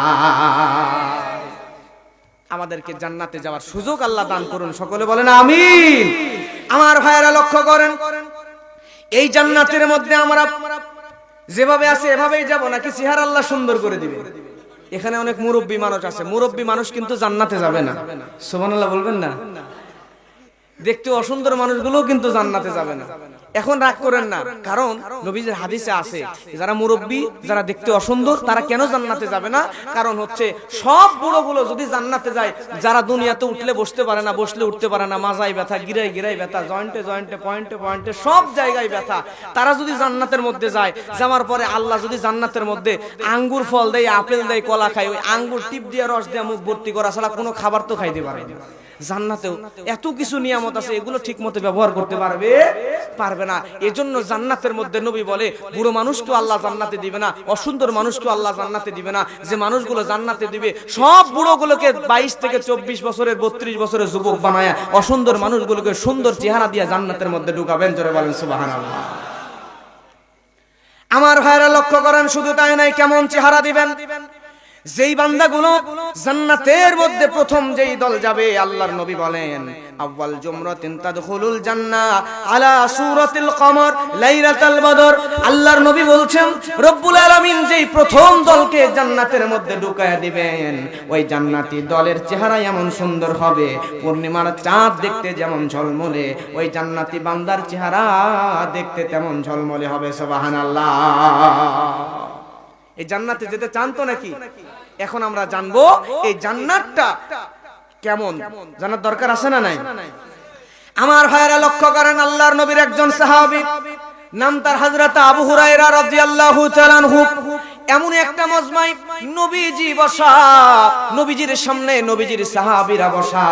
আমাদেরকে জান্নাতে যাওয়ার সুযোগ আল্লাহ দান করুন, সকলে বলেন আমিন। আমার ভাইয়েরা লক্ষ্য করেন, এই জান্নাতের মধ্যে আমরা যেভাবে আছে এভাবেই যাব নাকি চেহারা আল্লাহ সুন্দর করে দিবে? এখানে অনেক মুরব্বী মানুষ আছে, মুরব্বী মানুষ কিন্তু জান্নাতে যাবে না, সুবহানাল্লাহ বলবেন না? দেখতে অসুন্দর মানুষগুলো কিন্তু জান্নাতে যাবে না। এখন রাগ করেন না, কারণ নবীজির হাদিসে আছে যারা মুরব্বী, যারা দেখতে অসুন্দর, তারা কেন জান্নাতে যাবে না? কারণ হচ্ছে সব বুড়োগুলো যদি জান্নাতে যায়, যারা দুনিয়াতে উঠলে বসতে পারে না, বসলে উঠতে পারে না, মাজায় ব্যথা, গিরায় ব্যথা, জয়েন্টে পয়েন্টে সব জায়গায় ব্যথা, তারা যদি জান্নাতের মধ্যে যায়, যাওয়ার পরে আল্লাহ যদি জান্নাতের মধ্যে আঙ্গুর ফল দেয়, আপেল দেয়, কলা খায়, ওই আঙ্গুর টিপ দিয়ে রস দিয়ে মুখ ভর্তি করা ছাড়া কোনো খাবার তো খাইতে পারে না। জান্নাতেও এত কিছু নিয়ামত আছে, এগুলো ঠিক মতো ব্যবহার করতে পারবে না। এজন্য জান্নাতের মধ্যে নবী বলে বুড়ো মানুষকে আল্লাহ জান্নাতে দিবে না, অসুন্দর মানুষকে আল্লাহ জান্নাতে দিবে না। যে মানুষগুলো জান্নাতে দিবে সব বুড়োগুলোকে 22 থেকে 24 বছরের 32 বছরের যুবক বানায়, অসুন্দর মানুষগুলোকে সুন্দর চেহারা দিয়ে জান্নাতের মধ্যে ঢুকাবেন। জোরে বলেন সুবহানাল্লাহ। আমার ভাইরা লক্ষ্য করেন, শুধু তাই নয়, কেমন চেহারা দিবেন? যেই বান্দাগুলো জান্নাতের মধ্যে প্রথম যেই দল যাবে, আল্লাহর নবী বলেন আউয়াল জুমরাতিন তাদখুলুল জান্নাহ আলা সূরাতিল কমর লাইলাতুল বদর। আল্লাহর নবী বলছেন রব্বুল আলামিন যেই প্রথম দলকে জান্নাতের মধ্যে ঢুকায়া দিবেন, ওই জান্নাতি দলের চেহারা এমন সুন্দর হবে, পূর্ণিমার চাঁদ দেখতে যেমন ঝলমলে, ওই জান্নাতি বান্দার চেহারা দেখতে তেমন ঝলমলে হবে। সুবহানাল্লাহ। এই জান্নাতে যেতে চান তো নাকি? এখন আমরা জানবো এই জান্নাতটা কেমন, জানার দরকার আছে না নাই? আমার ভাইরা লক্ষ্য করেন, আল্লাহর নবীর একজন সাহাবী, নাম তার হযরত আবু হুরায়রা রাদিয়াল্লাহু তাআলা আনহু, এমন একটা মজমায় নবীজি বসা, নবীজির সামনে নবীজির সাহাবীরা বসা।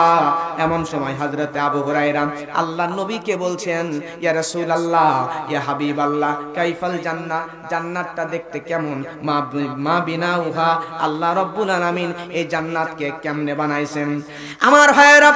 এমন সময় হযরত আবু হুরায়রা আল্লাহর নবীকে বলছেন, ইয়া রাসূলুল্লাহ, ইয়া হাবিবাল্লাহ, কাইফাল জান্নাহ, জান্নাতটা দেখতে কেমন? মা বিনাউহা, আল্লাহ রাব্বুল আলামিন এই জান্নাতকে কেমনে বানাইছেন? আমার ভাইয়েরা,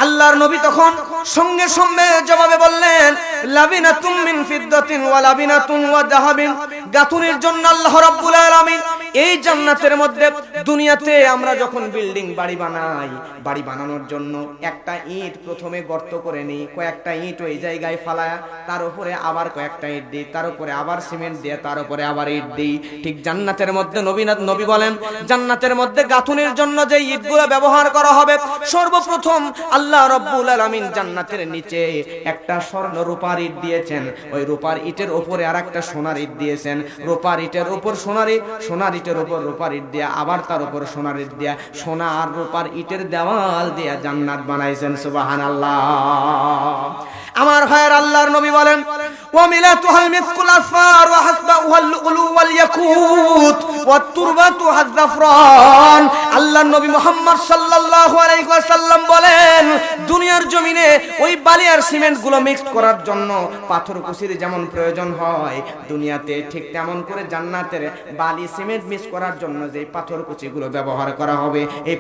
আল্লাহর নবী তখন সঙ্গে সঙ্গে জবাবে বললেন, লাবিনাতুম মিন ফিদ্দাতিন ওয়া লাবিনাতুন ওয়া যাহাবিন, গাথুনির জন্য আল্লাহ রাব্বুল আলামিন এই জান্নাতের মধ্যে, দুনিয়াতে আমরা যখন বিল্ডিং বাড়ি বানাই, বাড়ি বানানোর জন্য একটা ইট প্রথমে গর্ত করে নেই, কয়েকটা ইট ওই জায়গায় ফালায়া, তার উপরে আবার কয়েকটা ইট দিই, তার উপরে আবার সিমেন্ট দিয়ে, তার উপরে আবার ইট দিই। ঠিক জান্নাতের মধ্যে নবী বলেন, জান্নাতের মধ্যে গাথুনির জন্য যে ইটগুলো ব্যবহার করা হবে, সর্বপ্রথম আল্লাহ রাব্বুল আলামিন জান্নাতের নিচে একটা স্বর্ণ রূপার ইট দিয়েছেন, ওই রূপার ইটের উপরে আরেকটা সোনার ইট দিয়েছেন, রূপার ইটের উপর সোনার ইট, সোনার ইটের উপর রূপার ইট দিয়া, আবার তার উপর সোনার ইট দিয়া, সোনা আর রূপার ইটের দেওয়াল দিয়া জান্নাত বানাইছেন। সুবহানাল্লাহ। আমার ভাইয়ের, আল্লাহর নবী বলেন, ওয়া মিলাতুহাল মিসকুল আসফার ওয়া হাসবাউহাল লুলু ওয়াল ইয়াকুত ওয়া তুরবাতু হাযফরান। আল্লাহর নবী মুহাম্মদ সাল্লাল্লাহু আলাইহি ওয়াসাল্লাম বলেন, দুনিয়ার জমিনে ওই বালি আর সিমেন্ট গুলো মিক্স করার জন্য পাথর কুচির যেমন প্রয়োজন হয়, দুনিয়াতে ঠিক তেমন করে জান্নাতের বালি সিমেন্ট মিক্স করার জন্য যে পাথর কুচিগুলো ব্যবহার করা হবে, এই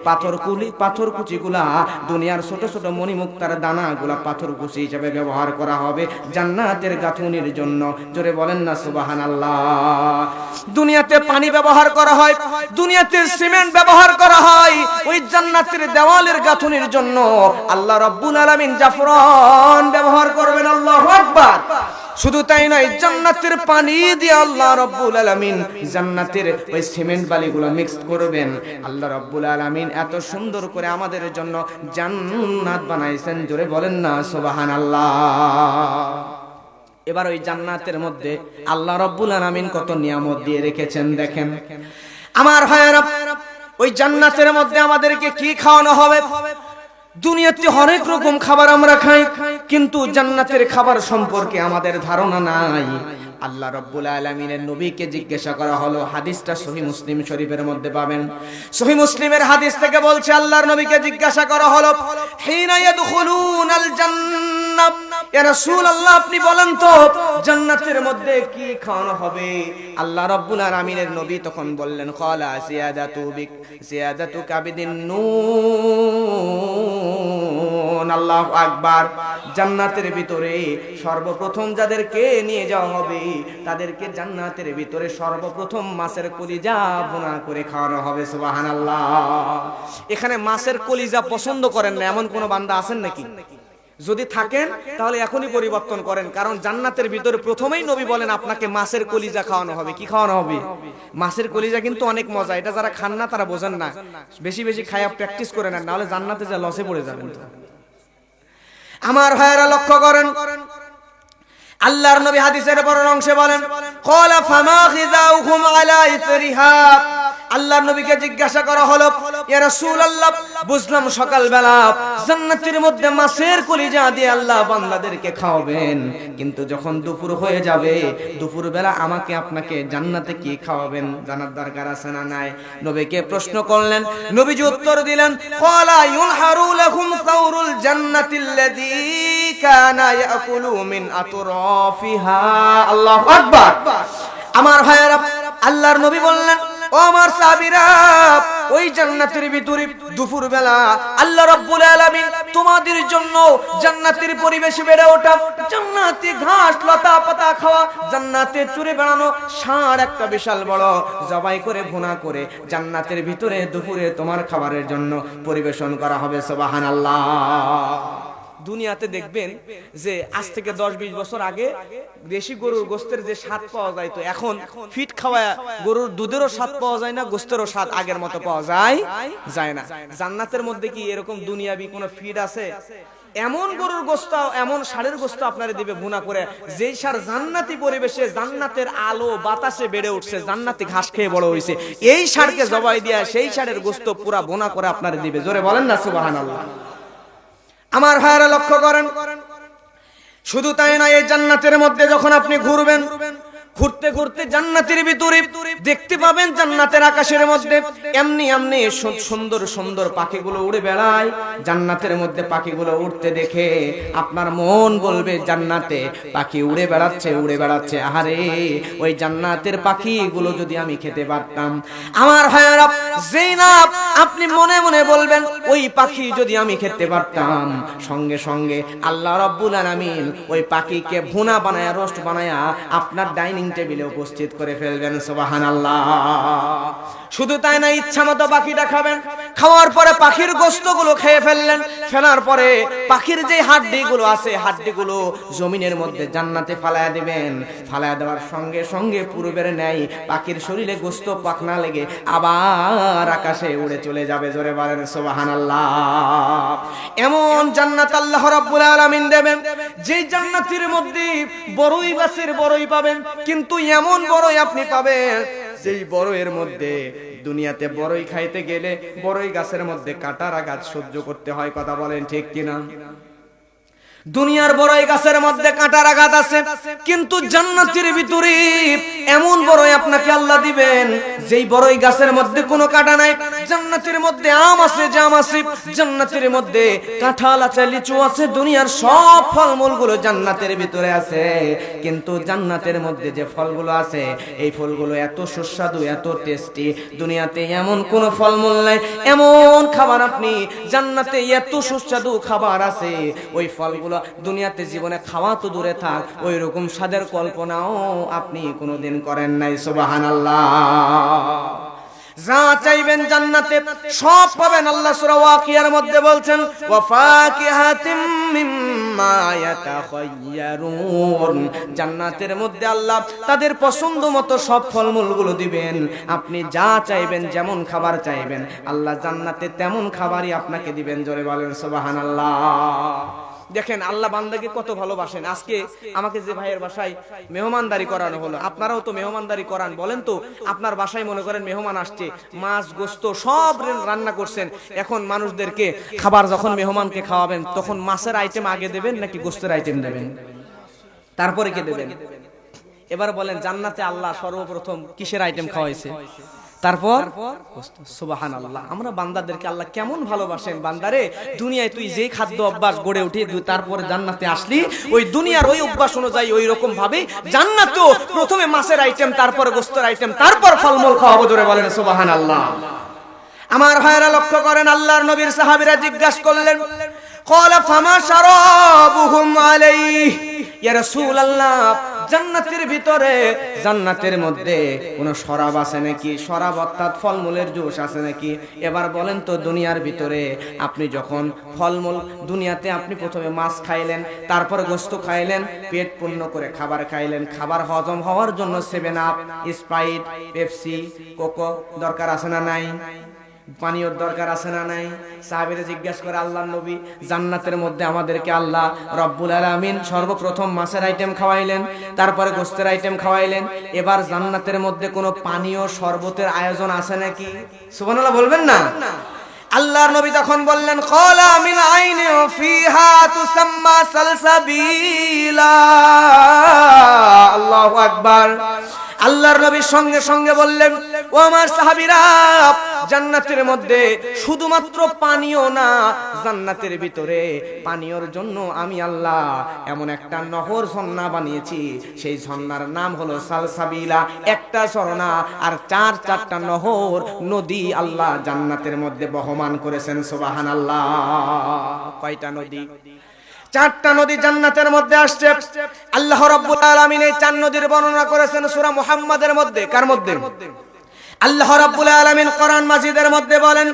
পাথর কুচিগুলা দুনিয়ার ছোট ছোট মণিমুক্তার দানাগুলা পাথর কুচি হিসেবে ব্যবহার করা হবে জান্নাতের গাঁথুনির জন্য। জোরে বলেন না সুবহানাল্লাহ। দুনিয়াতে পানি ব্যবহার করা হয়, দুনিয়াতে সিমেন্ট ব্যবহার করা হয়, ওই জান্নাতের দেওয়ালের গাঁথুনির জন্য আল্লাহ রাব্বুল আলামিন জাফরান ব্যবহার করবেন। আল্লাহু আকবার। শুধু তাই নয়, জান্নাতের পানি দিয়ে আল্লাহ রাব্বুল আলামিন জান্নাতের ওই সিমেন্ট বালিগুলো মিক্স করবেন। আল্লাহ রাব্বুল আলামিন এত সুন্দর করে আমাদের জন্য জান্নাত বানাইছেন। জোরে বলেন না সুবহানাল্লাহ। এবার ওই জান্নাতের মধ্যে আল্লাহ রাব্বুল আলামিন কত নিয়ামত দিয়ে রেখেছেন দেখেন। আমার ভাইয়েরা, ওই জান্নাতের মধ্যে আমাদেরকে কি খাওয়ানো হবে? দুনিয়াতে অনেক রকম খাবার আমরা খাই, কিন্তু জান্নাতের খাবার সম্পর্কে আমাদের ধারণা নাই। আল্লাহ রাব্বুল আলামিনের নবীকে জিজ্ঞাসা করা হলো, হাদিসটা সহিহ মুসলিম শরীফের মধ্যে পাবেন। সহিহ মুসলিমের হাদিস থেকে বলছে, আল্লাহর নবীকে জিজ্ঞাসা করা হলো, হিনা ইয়াদখুলুনাল জান্নাহ, ইয়া রাসূলুল্লাহ আপনি বলেন তো জান্নাতের মধ্যে কি খাওয়ানো হবে? আল্লাহ রাব্বুল আলামিনের নবী তখন বললেন, ক্বালা সিয়াদাতু কাবিদিন নুন। আল্লাহু আকবার। জান্নাতের ভিতরে সর্বপ্রথম যাদেরকে নিয়ে যাওয়া হবে তাদেরকে জান্নাতের ভিতরে সর্বপ্রথম মাছের কলিজা ভুনা করে খাওয়ানো হবে। সুবহানাল্লাহ। এখানে মাছের কলিজা পছন্দ করেন না এমন কোন বান্দা আছেন নাকি? যদি থাকেন তাহলে এখনই পরিবর্তন করেন, কারণ জান্নাতের ভিতরে প্রথমেই নবী বলেন আপনাকে মাছের কলিজা খাওয়ানো হবে। কি খাওয়ানো হবে? মাছের কলিজা কিন্তু অনেক মজা, এটা যারা খান না তারা বোঝেন না। বেশি বেশি খায়া প্র্যাকটিস করে নেন, নাহলে জান্নাতে যা লসে পড়ে যাবেন। আমার ভাইয়েরা লক্ষ্য করেন, আল্লাহর নবী হাদিসের পরের অংশে বলেন, ক্বালা ফামা খিযাউহুম আলা ইসরিহা। আল্লাহর নবীকে জিজ্ঞাসা করা হলো, ইয়া রাসূলুল্লাহ বুঝলাম সকালবেলা জান্নাতের মধ্যে মাছের কলিজা দিয়ে আল্লাহ বান্দাদেরকে খাওয়াবেন, কিন্তু যখন দুপুর হয়ে যাবে দুপুরবেলা আমাকে আপনাকে জান্নাতে কি খাওয়াবেন জানার দরকার আছে না নাই? নবীকে প্রশ্ন করলেন, নবীজি উত্তর দিলেন, ক্বালা ইউনহারু লাহুম সাউরুল জান্নাতিল্লাযী কানা ইয়াকুলু মিন আতরাফিহা। আল্লাহু আকবার। আমার ভাইয়েরা, আল্লাহর নবী বললেন, ও আমার সাহাবীরা, ওই জান্নাতের ভিতরে দুপুরবেলা আল্লাহ রাব্বুল আলামিন তোমাদের জন্য জান্নাতের পরিবেশে বেড়ে ওঠা, জান্নাতি ঘাস লতা পাতা খাওয়া, জান্নাতে চড়ে বেড়ানো ষাঁড় একটা বিশাল বড় জবাই করে ভুনা করে জান্নাতের ভিতরে দুপুরে তোমার খাবারের জন্য পরিবেশন করা হবে। সুবহানাল্লাহ। দুনিয়াতে দেখবেন যে আজ থেকে 10-20 বছর আগে দেশি গরুর গোশতের যে স্বাদ পাওয়া যায়, তো এখন ফিট খাওয়া গরুর দুধেরও স্বাদ পাওয়া যায় না, গোশতেরও স্বাদ আগের মতো পাওয়া যায় না। জান্নাতের মধ্যে কি এরকম দুনিয়াবি কোনো ফিট আছে? এমন গরুর গোশত, এমন ষাঁড়ের গোশত আপনারে দিবে ভুনা করে, যেই ষাঁড় জান্নাতি পরিবেশে জান্নাতের আলো বাতাসে বেড়ে উঠছে, জান্নাতি ঘাস খেয়ে বড় হইছে, এই ষাঁড়কে জবাই দিয়া সেই ষাঁড়ের গোশত পুরা ভুনা করে আপনারে দিবে। জোরে বলেন না সুবহানাল্লাহ। আমার ভাইরা লক্ষ্য করেন, শুধু তাই না, এই জান্নাতের মধ্যে যখন আপনি ঘুরবেন, ঘুরতে ঘুরতে জান্নাতের ভিতরে দেখতে পাবেন জান্নাতের আকাশের মধ্যে এমনি এমনি সুন্দর সুন্দর পাখিগুলো উড়ে বেড়ায়। জান্নাতের মধ্যে পাখিগুলো উড়তে দেখে আপনার মন বলবে জান্নাতে পাখি উড়ে বেড়াচ্ছে উড়ে বেড়াচ্ছে, আরে ওই জান্নাতের পাখিগুলো যদি আমি খেতে পারতাম। আমার ভাইয়েরা, যেই না আপনি মনে মনে বলবেন ওই পাখি যদি আমি খেতে পারতাম, সঙ্গে সঙ্গে আল্লাহ রাব্বুল আলামিন ওই পাখিকে ভুনা বানায়া রোস্ট বানায়া আপনার ডাইনিং টেবিলে উপস্থিত করে ফেলবেন। সুবহানাল্লাহ। শুধু তাই না, ইচ্ছা মতো পাখিটা খাবেন, খাওয়ার পরে পাখির গোশতগুলো খেয়ে ফেললেন, ফেলার পরে পাখির যে হাড্ডিগুলো আছে হাড্ডিগুলো জমিনের মধ্যে জান্নাতে ফালায়া দিবেন। ফালায়া দেওয়ার সঙ্গে সঙ্গে পূর্বের ন্যায় পাখির শরীরে গোশত পাখনা লেগে আবার আকাশে উড়ে চলে যাবে। জোরে বলেন সুবহানাল্লাহ। এমন জান্নাত আল্লাহ রাব্বুল আলামিন দেবেন, যে জান্নাতের মধ্যে বড়ই গাছের বড়ই পাবেন, কিন্তু এমন বড়ই আপনি পাবেন যেই বড়ইয়ের মধ্যে দুনিয়াতে বড়ই খাইতে গেলে বড়ই গাছের মধ্যে কাঁটার আঘাত সহ্য করতে হয়। কথা বলেন ঠিক কিনা? দুনিয়ার বড়ই গাছের মধ্যে কাঁটার আঘাত আছে, কিন্তু জান্নাতের ভিতরে এমন বড়ই আপনাকে আল্লাহ দিবেন যেই বড়ই গাছের মধ্যে কোনো কাঁটা নাই। জান্নাতের মধ্যে আম আছে, জাম আছে, জান্নাতের মধ্যে কাঁঠাল আছে, লিচু আছে, দুনিয়ার সব ফলমূলগুলো জান্নাতের ভিতরে আছে, কিন্তু জান্নাতের মধ্যে যে ফলগুলো আছে এই ফলগুলো এত সুস্বাদু এত টেস্টি, দুনিয়াতে এমন কোন ফলমূল নাই, এমন খাবার আপনি জান্নাতে এত সুস্বাদু খাবার আছে, ওই ফলগুলো দুনিয়াতে জীবনে খাওয়া তো দূরে থাক, ওই রকম স্বাদের কল্পনাও আপনি কোনোদিন করেন নাই। সুবহানাল্লাহ। যা চাইবেন জান্নাতে সব পাবেন। আল্লাহ সূরা ওয়াকিয়ার মধ্যে বলছেন, ওয়া ফাকিহাতিম মিম্মা ইয়াতাখায়্যারুন। জান্নাতের মধ্যে আল্লাহ তাদের পছন্দ মতো সব ফলমূলগুলো দিবেন। আপনি যা চাইবেন, যেমন খাবার চাইবেন, আল্লাহ জান্নাতে তেমন খাবারই আপনাকে দিবেন। জোরে বলেন সুবহানাল্লাহ। দেখেন আল্লাহ বান্দাকে কত ভালোবাসেন। আজকে আমাকে যে ভাইয়ের বাসায় মেহমানদারি করানো হলো, আপনারাও তো মেহমানদারি করান, বলেন তো আপনার বাসায় মনে করেন মেহমান আসছে, মাছ গোস্ত সব রান্না করছেন, এখন মানুষদেরকে খাবার যখন মেহমানকে খাওয়াবেন তখন মাছের আইটেম আগে দেবেন নাকি গোস্তের আইটেম দেবেন, তারপরে কে দেবেন? এবার বলেন জান্নাতে আল্লাহ সর্বপ্রথম কিসের আইটেম খাওয়াইছে? তারপর সুবহানাল্লাহ। আমরা বান্দাদেরকে আল্লাহ কেমন ভালোবাসেন। বান্দারে দুনিয়ায় তুই যে খাদ্য অভ্যাস গড়ে উঠে তারপরে জান্নাতে আসলি, ওই দুনিয়ার ওই অভ্যাস অনুযায়ী ওই রকম ভাবে জান্নাতেও প্রথমে মাছের আইটেম, তারপর গোস্তের আইটেম, তারপর ফলমূল খাওয়াবো। জোরে বলেন সুবহানাল্লাহ। আমার ভাইরা লক্ষ্য করেন, আল্লাহর নবীর সাহাবীরা জিজ্ঞাসা করলেন, ক্বালা ফামা শারাবুহুম আলাইহি, ইয়া রাসূলুল্লাহ জান্নাতের ভিতরে, জান্নাতের মধ্যে কোনো শরাব আছে নাকি? শরাব অর্থাৎ ফলমূলের জুস আছে নাকি? এবার বলেন তো দুনিয়ার ভিতরে আপনি যখন ফলমূল, দুনিয়াতে আপনি প্রথমে মাছ খাইলেন, তারপর গোশত খাইলেন, পেট পূর্ণ করে খাবার খাইলেন, খাবার হজম হওয়ার জন্য 7 আপ, স্প্রাইট, পেপসি, কোকো দরকার আছে না নাই? পানীয়র দরকার আছে না নাই? সাহাবীরা জিজ্ঞাসা করে, আল্লাহর নবী জান্নাতের মধ্যে আমাদেরকে আল্লাহ রব্বুল আলামিন সর্বপ্রথম মাছের আইটেম খাওয়াইলেন, তারপরে গোশতের আইটেম খাওয়াইলেন, এবার জান্নাতের মধ্যে কোনো পানীয় শরবতের আয়োজন আছে নাকি? সুবহানাল্লাহ বলবেন না? আল্লাহর নবী তখন বললেন, ক্বালা মিন আইনি ফিহা তুসাম্মা সালসাবিলা। আল্লাহু আকবার। আল্লাহর নবী সঙ্গে সঙ্গে বললেন, ও আমার সাহাবীরা, জান্নাতের মধ্যে শুধুমাত্র পানীয় না, জান্নাতের ভিতরে পানীয়র জন্য আমি আল্লাহ এমন একটা নহর ঝর্ণা বানিয়েছি, সেই ঝর্ণার নাম হলো সালসাবিলা। একটা ঝর্ণা আর 4টা নহর, নদী আল্লাহ জান্নাতের মধ্যে বহমান করেছেন। সুবহানাল্লাহ। কয়টা নদী? 4টা নদী জান্নাতের মধ্যে আসছে। আল্লাহ রাব্বুল আলামিন এই 4 নদীর বর্ণনা করেছেন সূরা মুহাম্মাদের মধ্যে। কার মধ্যে? আল্লাহ রাব্বুল আলামিন কোরআন মাজিদের মধ্যে বলেন,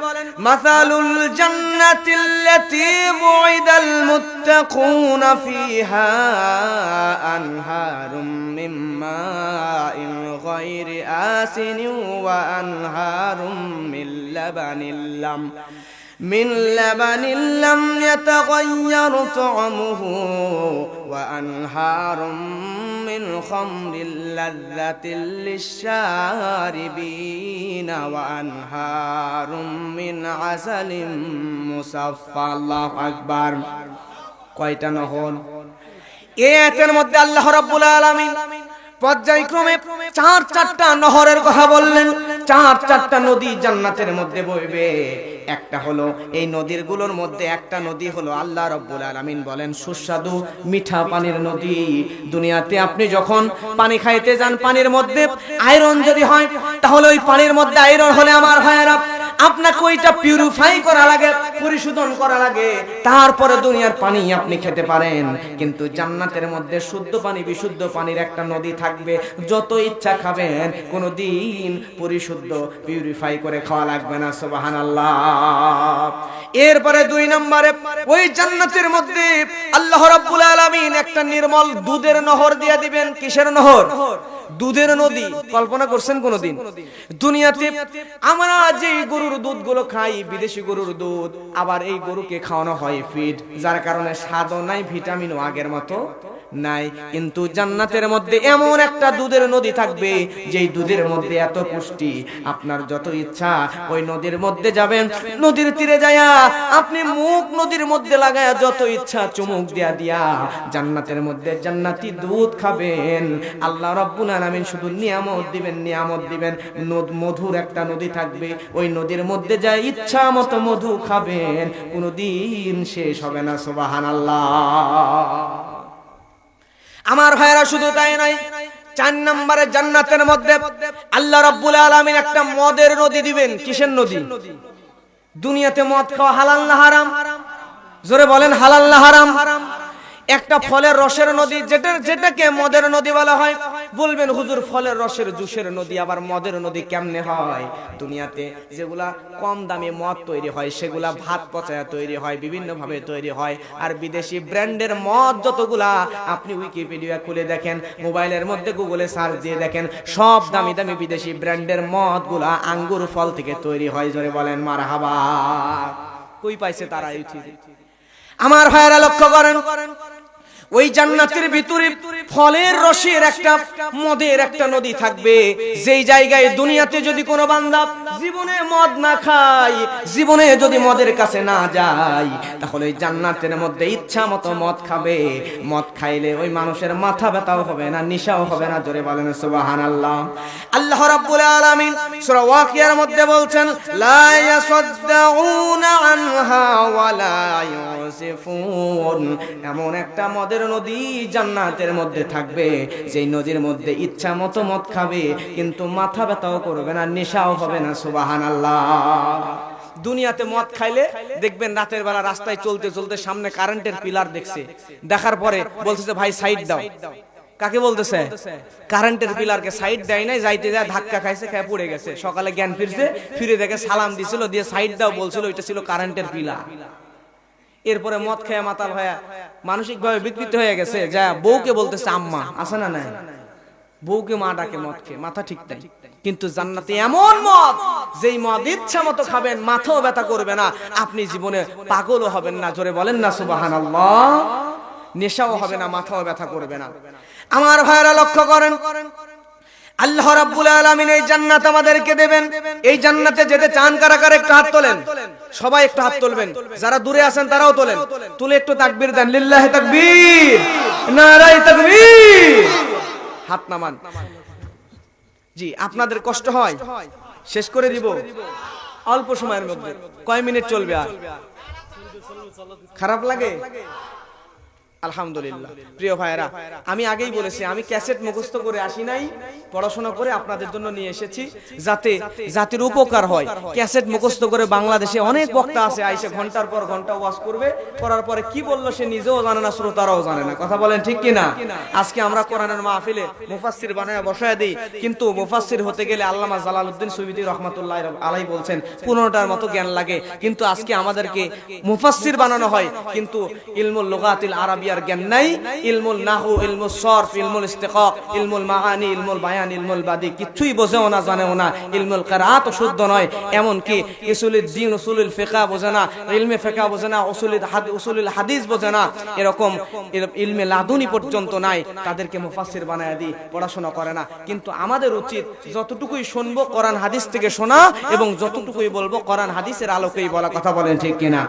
মাসালুল জান্নাতিল্লাতী বুইদাল মুত্তাকুনা ফিহা আনহারুম মিন মাইন গায়রি আসিনি ওয়া আনহারুম মিন লাবানিল লাম ইয়াতাগায়্যারু তা'আমুহু ওয়া আনহারুম মিন খামরিল লাযযাতিল লিশ-শারিবিনা ওয়া আনহারুম মিন আসালিম মুসাফফা। আল্লাহু আকবার। কয়টা নহর? এই আয়াতের মধ্যে আল্লাহ রাব্বুল আলামিন পর্যায়ক্রমে 4টা নহরের কথা বললেন। 4টা নদী জান্নাতের মধ্যে বইবে। একটা হলো এই নদীগুলোর মধ্যে একটা নদী হলো আল্লাহ রাব্বুল আলামিন বলেন সুস্বাদু মিঠা পানির নদী। দুনিয়াতে আপনি যখন পানি খাইতে যান, পানির মধ্যে আয়রন যদি হয়, তাহলে ওই পানির মধ্যে আয়রন হলে আমার ভাইয়েরা আপনাকে ওইটা পিউরিফাই করা লাগে, পরিশোধন করা লাগে, তারপরে দুনিয়ার পানি আপনি খেতে পারেন। কিন্তু জান্নাতের মধ্যে শুদ্ধ পানি, বিশুদ্ধ পানির একটা নদী থাকবে, যত ইচ্ছা খাবেন, কোনোদিন পরিশুদ্ধ পিউরিফাই করে খাওয়া লাগবে না। সুবহানাল্লাহ। এরপরে 2 নম্বরে ওই জান্নাতের মধ্যে আল্লাহ রাব্বুল আলামিন একটা নির্মল দুধের নহর দিয়ে দিবেন। কিসের নহর? দুধের নদী। কল্পনা করছেন কোনদিন? দুনিয়াতে আমরা যে গরুর দুধগুলো খাই, বিদেশি গরুর দুধ, আবার এই গরুকে খাওয়ানো হয় ফিড, যার কারণে স্বাদও নাই, ভিটামিনও আগের মতো নাই। কিন্তু জান্নাতের মধ্যে এমন একটা দুধের নদী থাকবে, যেই দুধের মধ্যে এত পুষ্টি, আপনার যত ইচ্ছা ওই নদীর মধ্যে যাবেন, নদীর তীরে যায়া আপনি মুখ নদীর মধ্যে লাগায়া যত ইচ্ছা চুমুক দিয়া দিয়া জান্নাতের মধ্যে জান্নাতি দুধ খাবেন। আল্লাহ রাব্বুল আলামিন শুধু নিয়ামত দিবেন, নিয়ামত দিবেন। মধুর একটা নদী থাকবে, ওই নদীর মধ্যে যা ইচ্ছা মতো মধু খাবেন, কোনোদিন শেষ হবে না। সুবহানাল্লাহ। আমার ভাইরা শুধু তাই নয়, 4 নম্বরে জান্নাতের মধ্যে আল্লাহ রাব্বুল আলামিন একটা মদের নদী দিবেন। কিসের নদী? দুনিয়াতে মদ খাওয়া হালাল না হারাম? জোরে বলেন, হালাল না হারাম? একটা ফলের রসের নদী, যেটাকে মদের নদী বলা হয়। বলবেন হুজুর ফলের রসের জুসের নদী আবার মদের নদী কেমনে হয়? দুনিয়াতে যেগুলা কম দামে মদ তৈরি হয়, সেগুলা ভাত পচায়া তৈরি হয়, বিভিন্ন ভাবে তৈরি হয়। আর বিদেশি ব্র্যান্ডের মদ যতগুলা, আপনি উইকিপিডিয়া খুলে দেখেন, মোবাইলের মধ্যে গুগলে সার্চ দিয়ে দেখেন, সব দামি দামি বিদেশি ব্র্যান্ডের মদ গুলা আঙ্গুর ফল থেকে তৈরি হয়। জোরে বলেন মারহাবা। কই পাইছে তারা? আমার ভাইয়েরা লক্ষ্য করেন, ওই জান্নাতের ভিতরে ফলের রসের একটা মদের একটা নদী থাকবে। যেই জায়গায় দুনিয়াতে যদি কোনো বান্দা জীবনে মদ না খায়, জীবনে যদি মদের কাছে না যায়, তাহলে ওই জান্নাতের মধ্যে ইচ্ছা মতো মদ খাবে। মদ খাইলে ওই মানুষের মাথা ব্যথাও হবে না, নেশাও হবে না। জোরে বলেন সুবহানাল্লাহ। আল্লাহ রাব্বুল আলামিন সূরা ওয়াকিয়ার মধ্যে বলছেন, লা ইয়াসাদদাউনা আনহা ওয়া লা ইউসিফুন। এমন একটা মদের নদী জান্নাতের মধ্যে থাকবে, যেই নদীর মধ্যে ইচ্ছা মতো মদ খাবে, কিন্তু মাথা ব্যথাও করবে না, নেশাও হবে না। সুবহানাল্লাহ। দুনিয়াতে মদ খাইলে দেখবেন রাতের বেলা রাস্তায় চলতে চলতে সামনে কারেন্টের পিলার দেখছে, দেখার পরে বলতেছে ভাই সাইড দাও। কাকে বলতেছে? কারেন্টের পিলারকে সাইড দেয় নাই, যাইতে যায় ধাক্কা খাইছে, খেয়ে পড়ে গেছে। সকালে জ্ঞান ফিরছে, ফিরে দেখে সালাম দিছিল, দিয়ে সাইড দাও বলছিল, ওইটা ছিল কারেন্টের পিলার। এরপরে মদ খেয়ে মাতাল হয়ে মানসিক ভাবে বিকৃত হয়ে গেছে, যা বউকে বলতেছে আম্মা। আছে না নাই? বউকে মা ডাকে মদ খেয়ে, মাথা ঠিক নাই। কিন্তু জান্নাতে এমন মদ, যেই মদ ইচ্ছা মতো খাবেন, মাথাও ব্যথা করবে না, আপনি জীবনে পাগলও হবেন না। জোরে বলেন না সুবহানাল্লাহ। নেশাও হবে না, মাথাও ব্যথা করবে না। আমার ভাইরা লক্ষ্য করেন, আল্লাহ রাব্বুল আলামিন এই জান্নাত আমাদেরকে দেবেন। এই জান্নাতে যেতে চান কারা কারা? একটু হাত তোলেন, সবাই একটু হাত তুলবেন। যারা দূরে আছেন তারাও তোলেন, তুলে একটু তাকবীর দেন। লিল্লাহি তাকবীর, নারায়ে তাকবীর। হাত নামান। জি, আপনাদের কষ্ট হয়? শেষ করে দিব অল্প সময়ের মধ্যে। কয় মিনিট চলবে আর? খারাপ লাগে? আলহামদুলিল্লাহ। প্রিয় ভাইরা, আমি আগেই বলেছি, আমি ক্যাসেট মুখস্থ করে আসি নাই, পড়াশোনা করে আপনাদের জন্য নিয়ে এসেছি, যাতে জাতির উপকার হয়। ক্যাসেট মুখস্থ করে বাংলাদেশে অনেক বক্তা আছে, আইসে ঘন্টার পর ঘন্টা ওয়াজ করবে, করার পরে কি বললো সে নিজেও জানে না, শ্রোতারাও জানে না। কথা বলেন ঠিক কিনা? আজকে আমরা কোরআনের মাহফিলে মুফাসসির বানায় বসায় দিই, কিন্তু মুফাসসির হতে গেলে আল্লামা জালালউদ্দিন সুয়ুতী রাহমাতুল্লাহি আলাইহি বলছেন 15টার মতো জ্ঞান লাগে। কিন্তু আজকে আমাদেরকে মুফাসসির বানানো হয়, কিন্তু ইলমুল লুগাতিল আরাবিয়ার জ্ঞান নাই, ইলমুল নাহু, ইলমুল সরফ, ইলমুল ইস্তিকাক, ইলমুল মাআনি, ইলমুল বায়ান, ইলমুল বাদি কিছুই বোঝেও না, জানেও না। ইলমুল কিরাআত শুদ্ধ নয়, এমন কি উসুলুদ দ্বীন, উসুলুল ফিকহ বোঝে না, ইলমে ফিকহ বোঝে না, উসুলুল হাদিস বোঝে না, এরকম ইলমে লাদুনি পর্যন্ত নাই। তাদেরকে মুফাসসির বানায় দিই, পড়াশোনা করে না। কিন্তু আমাদের উচিত যতটুকুই শুনবো কোরআন হাদিস থেকে শোনা, এবং যতটুকুই বলবো কোরআন হাদিসের আলোকেই বলা। কথা বলেন ঠিক কিনা?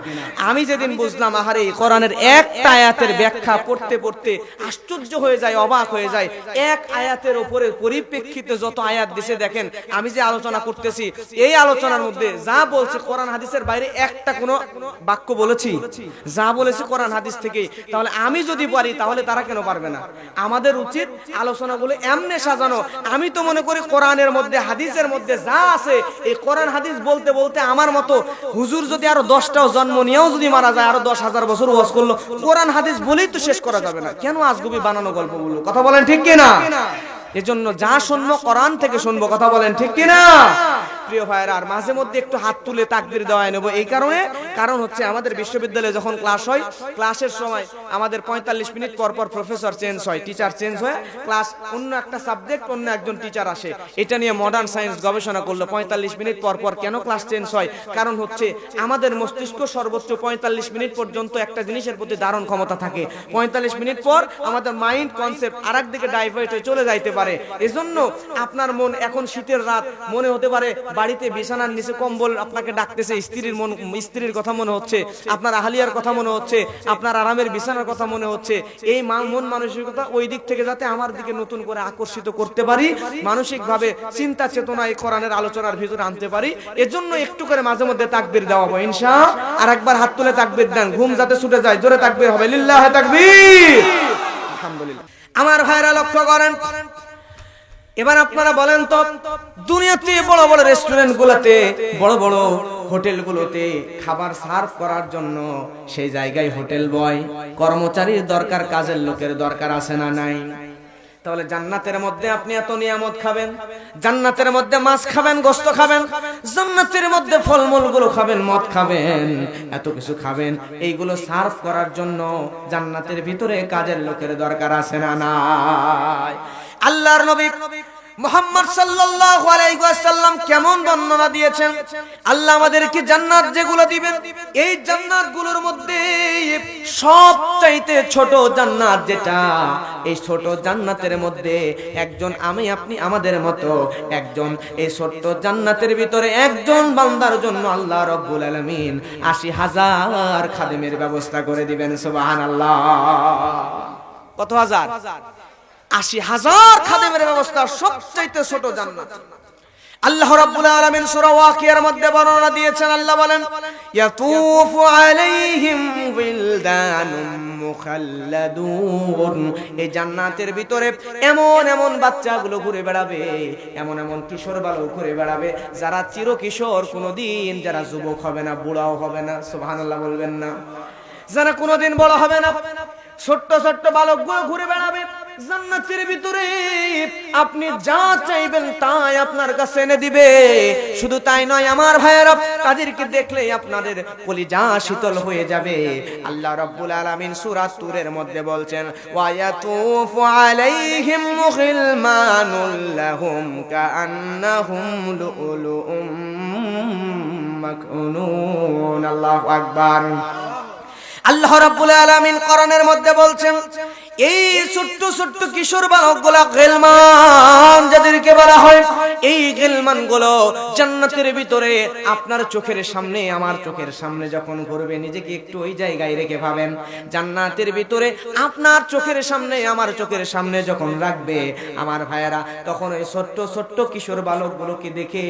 আমি যেদিন বুঝলাম, আহারে কোরআনের একটা আয়াতের ব্যাখ্যা পড়তে পড়তে আশ্চর্য হয়ে যায়, অবাক হয়ে যায়। এক আয়াতের উপরে পরিপ্রেক্ষিতে যত আয়াত দিছে, দেখেন আমি যে আলোচনা করতেছি, এই আলোচনার মধ্যে যা বলছে কোরআন হাদিসের বাইরে একটা কোনো বাক্য বলেছি? যা বলেছে কোরআন হাদিস থেকে। তাহলে আমি যদি পারি, তাহলে তারা কেন পারবে না? আমাদের উচিত আলোচনাগুলো এমনে সাজানো। আমি তো মনে করি কোরআনের মধ্যে, হাদিসের মধ্যে যা আছে, এই কোরআন হাদিস বলতে বলতে আমার মতো হুজুর যদি আরো 10টাও জন্ম নিয়েও যদি মারা যায়, আরো 10,000 বছর ওয়াজ করলো, কোরআন হাদিস বলেই তো শেষ করা যাবে না। কেন আজগুবি বানানো গল্পগুলো? কথা বলেন ঠিক কিনা? এজন্য যা শুনবো কোরআন থেকে শুনবো। কথা বলেন ঠিক কিনা? প্রিয় ভাইরা, আর মাঝে মধ্যে একটু হাত তুলে তাকবীর দেওয়ায় নেব। এই কারণ হচ্ছে আমাদের বিশ্ববিদ্যালয়ে যখন ক্লাস হয়, ক্লাসের সময় আমাদের 45 মিনিট পর পর প্রফেসর চেঞ্জ হয়, টিচার চেঞ্জ হয়, ক্লাস অন্য একটা সাবজেক্ট অন্য একজন টিচার আসে। এটা নিয়ে মডার্ন সায়েন্স গবেষণা করলো 45 মিনিট পর পর কেন ক্লাস চেঞ্জ হয়। কারণ হচ্ছে আমাদের মস্তিষ্ক সর্বোচ্চ 45 মিনিট পর্যন্ত একটা জিনিসের প্রতি ধারণ ক্ষমতা থাকে। 45 মিনিট পর আমাদের মাইন্ড কনসেপ্ট আরেক দিকে ডাইভার্ট হয়ে চলে যাইতে পারে। এজন্য আপনার মন, এখন শীতের রাত, মনে হতে পারে বাড়িতে বিছানার নিচে কম্বল আপনাকে ডাকতেছে, স্ত্রীর কথা মনে হচ্ছে, আপনার আহলিয়ার কথা মনে হচ্ছে, আপনার আরামের বিছানার কথা মনে হচ্ছে। এই মন মানসিকতা ওই দিক থেকে যাতে আমার দিকে নতুন করে আকর্ষিত করতে পারি, মানসিক ভাবে চিন্তা চেতনা এই কোরআনের আলোচনার ভিতরে আনতে পারি, এজন্য একটু করে মাঝে মধ্যে তাকবীর দেওয়া হবে ইনশাআল্লাহ। আর একবার হাত তুলে তাকবীর দেন, ঘুম যাতে ছুটে যায়। জোরে তাকবীর হবে, লিল্লাহি তাকবীর। আলহামদুলিল্লাহ। আমার ভাইরা লক্ষ্য করেন, এবার আপনারা বলেন তো, দুনিয়াতে বড় বড় রেস্টুরেন্ট গুলোতে, বড় বড় হোটেল গুলোতে খাবার সার্ভ করার জন্য সেই জায়গায় হোটেল বয়, কর্মচারীর দরকার, কাজের লোকের দরকার আছে না নাই? তাহলে জান্নাতের মধ্যে আপনি এত নিয়ামত খাবেন, জান্নাতের মধ্যে মাছ খাবেন, গোশত খাবেন, জান্নাতের মধ্যে ফলমূল গুলো খাবেন, মদ খাবেন, এত কিছু খাবেন, এইগুলো সার্ভ করার জন্য জান্নাতের ভিতরে কাজের লোকের দরকার আছে না নাই? আল্লাহর নবী মুহাম্মদ সাল্লাল্লাহু আলাইহি ওয়াসাল্লাম কেমন বর্ণনা দিয়েছেন। আল্লাহ আমাদেরকে জান্নাত যেগুলো দিবেন, এই জান্নাতগুলোর মধ্যে সবচাইতে ছোট জান্নাত যেটা, এই ছোট জান্নাতের মধ্যে একজন আমি আপনি আমাদের মতো একজন, এই ছোট্ট জান্নাতের ভিতরে একজন বান্দার জন্য আল্লাহ রাব্বুল আলামিন ৮০,০০০ খাদেমের ব্যবস্থা করে দিবেন। সুবহানাল্লাহ। কত হাজার? ৮০,০০০ খাদেমের ব্যবস্থা, সবচাইতে ছোট জান্নাত। আল্লাহ রাব্বুল আলামিন সূরা ওয়াকিয়ার মধ্যে বর্ণনা দিয়েছেন। আল্লাহ বলেন, ইয়াতুফু আলাইহিম বিলদানুম মুখাল্লাদুন, এই জান্নাতের ভিতরে এমন এমন বাচ্চাগুলো ঘুরে বেড়াবে, এমন এমন কিশোর বালক ঘুরে বেড়াবে যারা চিরকিশোর, কোনোদিন যারা যুবক হবে না, বুড়াও হবে না। সুবহানাল্লাহ বলবেন না? যারা কোনোদিন বড় হবে না, ছোট্ট ছোট্ট বালকগুলো ঘুরে বেড়াবে জান্নাতের ভিতরে। আপনি যা চাইবেন তাই আপনার কাছে এনে দিবে। শুধু তাই নয় আমার ভাইয়েরা, তাদেরকে দেখলে আপনাদের কলিজা শীতল হয়ে যাবে। আল্লাহ রাব্বুল আলামিন সূরা তুরের মধ্যে বলছেন, ওয়া ইয়াতুফু আলাইহিম গিলমানুল লাহুম কাআন্নাহুম লুউলুউম মাকনুন। আল্লাহু আকবার। আল্লাহ রাব্বুল আলামিন কোরআনের মধ্যে বলছেন, এই ছোট্ট ছোট্ট কিশোর বালকগুলো গিলমান যাদেরকে বলা হয়, এই গিলমানগুলো জান্নাতের ভিতরে আপনার চোখের সামনে, আমার চোখের সামনে যখন ঘুরবে, নিজেকে একটু ওই জায়গায় রেখে ভাবেন, জান্নাতের ভিতরে আপনার চোখের সামনে, আমার চোখের সামনে যখন রাখবে আমার ভাইয়েরা, তখন ওই ছোট্ট ছোট্ট কিশোর বালকগুলোকে দেখে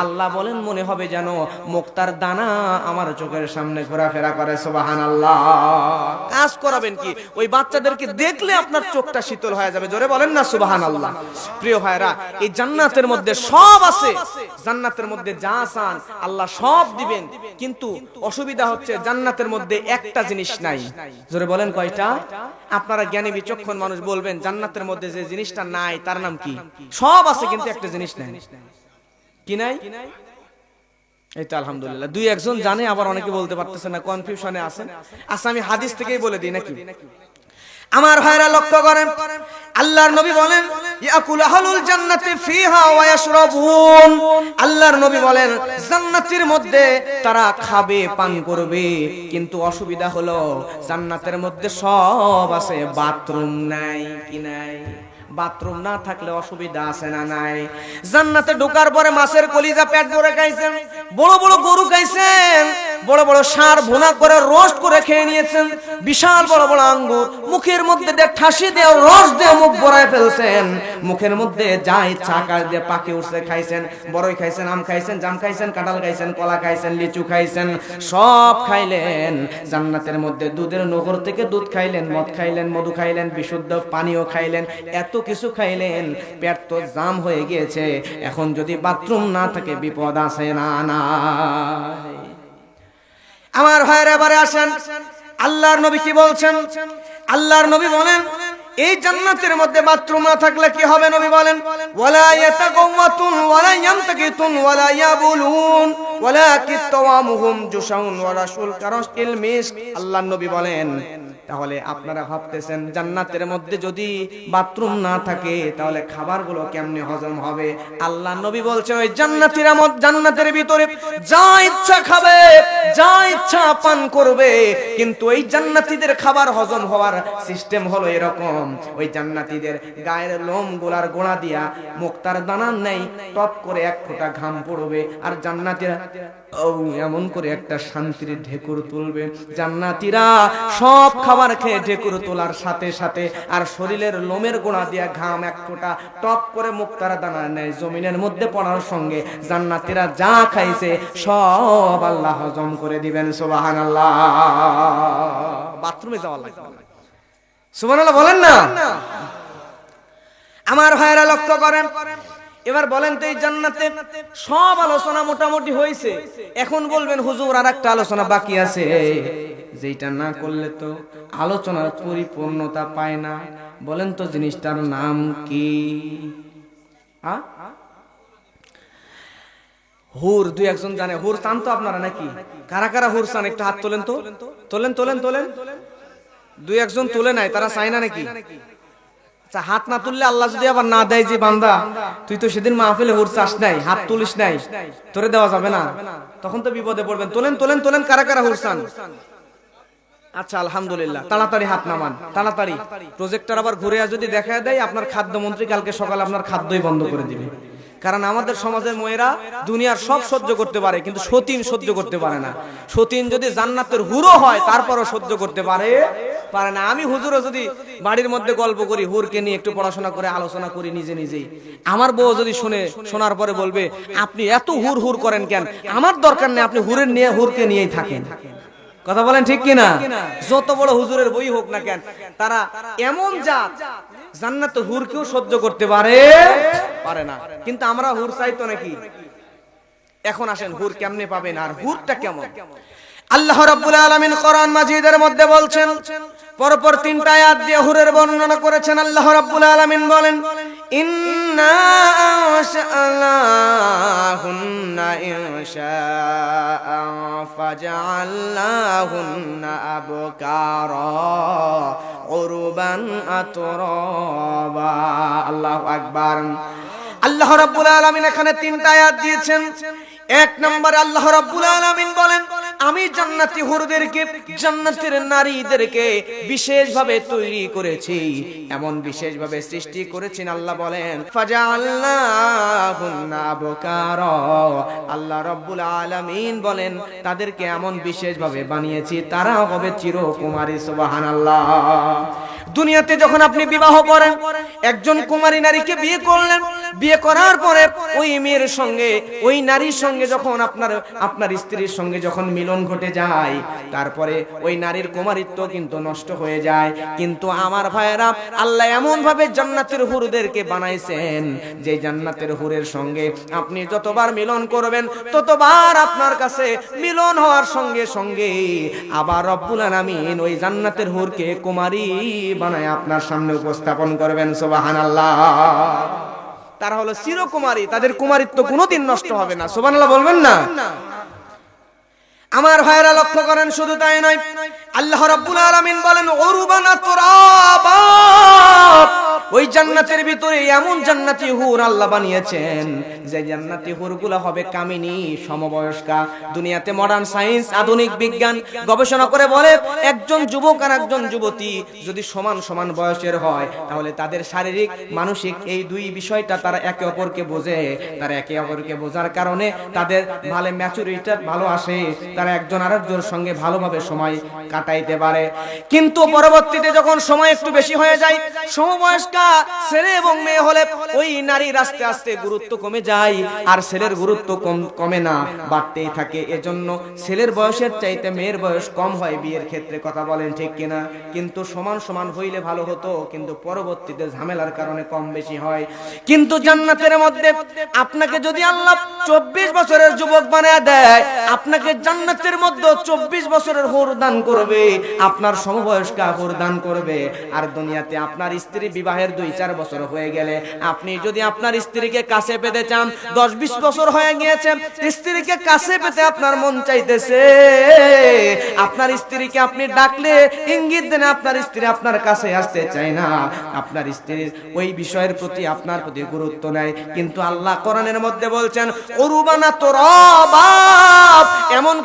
আল্লাহ বলেন মনে হবে যেন মুক্তার দানা আমার চোখের সামনে ঘোরাফেরা করে। সুবহানাল্লাহ। কাজ করাবেন কি, ওই বাচ্চাদেরকে দেখলে আপনার চোখটা শীতল হয়ে যাবে। জোরে বলেন না সুবহানাল্লাহ। প্রিয় ভাইরা, এই জান্নাতের মধ্যে সব আছে, জান্নাতের মধ্যে যা চান আল্লাহ সব দিবেন, কিন্তু অসুবিধা হচ্ছে জান্নাতের মধ্যে একটা জিনিস নাই। জোরে বলেন কয়টা? আপনারা জ্ঞানী বিচক্ষণ মানুষ বলবেন জান্নাতের মধ্যে যে জিনিসটা নাই তার নাম কি? সব আছে কিন্তু একটা জিনিস নাই। কি নাই? এই তো আলহামদুলিল্লাহ দুই একজন জানে, আবার অনেকে বলতে পারতেছে না, কনফিউশনে আছেন। আচ্ছা আমি হাদিস থেকেই বলে দিই নাকি? আমার ভাইরা লক্ষ্য করেন, আল্লাহর নবী বলেন, ইয়াকুল আহলুল জান্নাতি ফিহা ওয়া ইয়াশরাবুন। আল্লাহর নবী বলেন জান্নাতের মধ্যে তারা খাবে, পান করবে, কিন্তু অসুবিধা হলো জান্নাতের মধ্যে সব আছে, বাথরুম নাই। কি নাই? বাথরুম না থাকলে অসুবিধা আছে না নাই? জান্নাতে ঢোকার পরে মাছের কলিজা পেট ভরে খাইছেন, বড় বড় গরু খাইছেন, বড় বড় ষাঁড় ভুনা করে রোস্ট করে খেয়ে নিয়েছেন, বিশাল বড় বড় আঙ্গুর মুখের মধ্যে দিয়ে ঠাসি দিয়ে রস দিয়ে মুখ ভরায় ফেলছেন, মুখের মধ্যে যা ইচ্ছা আকাশ দিয়ে পাকে উঠছে খাইছেন, বড়ই খাইছেন, আম খাইছেন, জাম খাইছেন, কাঁঠাল খাইছেন, কলা খাইছেন, লিচু খাইছেন, সব খাইলেন। জান্নাতের মধ্যে দুধের নগর থেকে দুধ খাইলেন, মদ খাইলেন, মধু খাইলেন, বিশুদ্ধ পানিও খাইলেন, এত কিছু খাইলেন, পেট তো জাম হয়ে গিয়েছে। এখন যদি বাথরুম না থাকে বিপদ আছে না নাই? আমার ভাইয়ের এবারে আসেন, আল্লাহর নবী কি বলছেন? আল্লাহর নবী বলেন এই জান্নাতের মধ্যে বাথরুম না থাকলে কি হবে? নবী বলেন, ওয়ালা ইয়াতাকাওয়াতুন ওয়ালা ইয়ামতাকিতুন ওয়ালা ইয়াবুলুন ওয়ালা কিতাওয়ামুহুম জুশাউন ওয়া রাসুল কারাশিল মিস্ক। আল্লাহর নবী বলেন, তাহলে আপনারা ভাবতেছেন জান্নাতের মধ্যে যদি বাথরুম না থাকে তাহলে খাবারগুলো কেমনে হজম হবে? আল্লাহর নবী বলছেন ওই জান্নাতীরা জান্নাতের ভিতরে যা ইচ্ছা খাবে, যা ইচ্ছা পান করবে, কিন্তু ওই জান্নাতীদের খাবার হজম হওয়ার সিস্টেম হলো এরকম, ওই জান্নাতীদের গায়ের লোম গোলার গোড়া দিয়া মুক্তার দানার নেই টপ করে এক ফোঁটা ঘাম পড়বে, আর জান্নাতীরা এমন করে একটা শান্তির ঢেকুর তুলবে। জান্নাতীরা সব খাবার খেয়ে ঢেকুর তোলার সাথে সাথে আর শরীরের লোমের গোড়া দিয়া ঘাম এক ফোঁটা টপ করে মুক্তার দানা নেই জমিনের মধ্যে পড়ার সঙ্গে জান্নাতীরা যা খাইছে সব আল্লাহ হজম করে দিবেন। সুবহানাল্লাহ। বাথরুমে যাওয়া লাগবে না। সুবহানাল্লাহ বলেন না? আমার ভাইয়েরা লক্ষ্য করেন, এবার বলেন তো এই জান্নাতে সব আলোচনা মোটামুটি হয়েছে, এখন বলবেন হুজুর আর একটা আলোচনা বাকি আছে, যেটা না করলে তো আলোচনার পরিপূর্ণতা পায় না। বলেন তো জিনিসটার নাম কি? হুর। দুই একজন জানে হুর চান তো আপনারা নাকি? কারা কারা হুর চান একটু হাত তোলেন তো। তোলেন তোলেন তোলেন। দুই একজন তুলে নাই, তারা চায় না নাকি? আচ্ছা, হাত না তুললে আল্লাহ যদি আবার না দেয় যে বান্দা তুই তো সেদিন মাহফিলে হুর চাস নাই, হাত তুলিস নাই, তোরে দেওয়া যাবে না, তখন তো বিপদে পড়বেন। তোলেন তোলেন তোলেন, কারা কারা হুর চান? আচ্ছা আলহামদুলিল্লাহ, তাড়াতাড়ি হাত নামান, তাড়াতাড়ি। প্রজেক্টর আবার ঘুরে যদি দেখা দেয় আপনার খাদ্যমন্ত্রী কালকে সকালে আপনার খাদ্যই বন্ধ করে দিবে। কারণ আমাদের সমাজের মেয়েরা দুনিয়ার সব সহ্য করতে পারে, কিন্তু সতীন সহ্য করতে পারে না। সতীন যদি জান্নাতের হুরও হয় তারপরও সহ্য করতে পারে না। আমি হুজুরও যদি বাড়ির মধ্যে গল্প করি, হুরকে নিয়ে একটু পড়াশোনা করে আলোচনা করি নিজে নিজেই, আমার বউ যদি শোনার পরে বলবে আপনি এত হুর হুর করেন কেন, আমার দরকার নেই, আপনি হুরকে নিয়েই থাকেন। কথা বলেন ঠিক কিনা? যত বড় হুজুরের বই হোক না কেন, তারা এমন জাত জান্নাত হুরকেও সহ্য করতে পারে না। কিন্তু আমরা হুর চাইতো নাকি? এখন আসেন, হুর কেমনে পাবেন আর হুরটা কেমন? আল্লাহ রাব্বুল আলামিন কোরআন মাজিদের মধ্যে বলছেন, পরপর 3টা আয়াত দিয়ে হুরের বর্ণনা করেছেন। আল্লাহ রাব্বুল আলামিন বলেন, ইন্না আনশা'নাহুন্না ইনশাআ ফাজআলনাহুন্না আবকারা উরবান আতরাবা। আল্লাহু আকবার। আল্লাহ রাব্বুল আলামিন এখানে 3টা আয়াত দিয়েছেন। 1 নম্বরে আল্লাহ রাব্বুল আলামিন বলেন, আমি জান্নাতি হুরদেরকে, জান্নাতের নারীদেরকে বিশেষভাবে তৈরি করেছি, এমন বিশেষভাবে সৃষ্টি করেছেন। আল্লাহ বলেন ফাজআলনাহুন্না আবকারা, আল্লাহ রাব্বুল আলামিন বলেন তাদেরকে এমন বিশেষভাবে বানিয়েছি তারা হবে চিরকুমারী। সুবহানাল্লাহ। দুনিয়াতে যখন আপনি বিবাহ করেন, একজন কুমারী নারীকে বিয়ে করলেন, বিয়ে করার পরে ওই মেয়ের সঙ্গে, ওই নারীর সঙ্গে যখন আপনার স্ত্রীর সঙ্গে যখন মিলন ঘটে যায়, তারপরে ওই নারীর কুমারিত্ব কিন্তু নষ্ট হয়ে যায়। কিন্তু আমার ভাইয়েরা, আল্লাহ এমন ভাবে জান্নাতের হুরদেরকে বানাইছেন যে জান্নাতের হুরের সঙ্গে আপনি যতবার মিলন করবেন ততবার আপনার কাছে মিলন হওয়ার সঙ্গে সঙ্গে আবার রব্বুল আলামিন ওই জান্নাতের হুরকে কুমারী বানায় আপনার সামনে উপস্থাপন করবেন। সুবহানাল্লাহ। তারা হলো চিরকুমারী, তাদের কুমারিত্ব কোনোদিন নষ্ট হবে না। সুবহানাল্লাহ বলবেন না? আমার ভাইরা লক্ষ্য করেন, শুধু তাই নয়, আল্লাহ রাব্বুল আলামিন বলেন উরবান আতরাবা, ওই জান্নাতের ভিতরে এমন জান্নাতি হুর আল্লাহ বানিয়েছেন যে জান্নাতি হুরগুলো হবে কামিনী, সমবয়স্কা। দুনিয়াতে মডার্ন সায়েন্স, আধুনিক বিজ্ঞান গবেষণা করে বলে একজন যুবক আর একজন যুবতী যদি সমান সমান বয়সের হয়, তাহলে তাদের শারীরিক মানসিক এই দুই বিষয়টা তারা একে অপরকে বোঝে। তারা একে অপরকে বোঝার কারণে তাদের ভালো ম্যাচুরিটি ভালো আসে, তারা একজন আরেকজনের সঙ্গে ভালোভাবে সময় কাটাইতে পারে। কিন্তু পরবর্তীতে যখন সময় একটু বেশি হয়ে যায়, সমবয়স্কা ছেলে এবং মেয়ে হলে ওই নারীর আস্তে আস্তে গুরুত্ব কমে যায়, আর ছেলের গুরুত্ব কমে না, বাড়তেই থাকে। এজন্য ছেলের বয়সের চাইতে মেয়ের বয়স কম হয় বিয়ের ক্ষেত্রে। কথা বলেন ঠিক কিনা? কিন্তু সমান সমান হইলে ভালো হতো, কিন্তু পরবর্তীতে ঝামেলার কারণে কম বেশি হয়। কিন্তু জান্নাতের মধ্যে আপনাকে যদি আল্লাহ 24 বছরের যুবক বানায় দেয়, আপনাকে জান্নাতের মধ্যে 24 বছরের হুর দান করবে, আপনার সমবয়স্কা হুর দান করবে। আর দুনিয়াতে আপনার স্ত্রী বিবাহের 2-4 বছর হয়ে গেলে আপনি যদি আপনার স্ত্রীকে কাছে পেতে চান, 10-20 বছর হয়ে গিয়েছে, স্ত্রীকে কাছে পেতে আপনার মন চাইতেছে, আপনার স্ত্রীকে আপনি ডাকলে ইঙ্গিত দেন আপনার স্ত্রী আপনার কাছে আসতে চায় না, আপনার স্ত্রীর ওই বিষয়ের প্রতি আপনার প্রতি গুরুত্ব নাই। কিন্তু আল্লাহ কোরআনের মধ্যে বলছেন উরবানা তুরাবা, এমন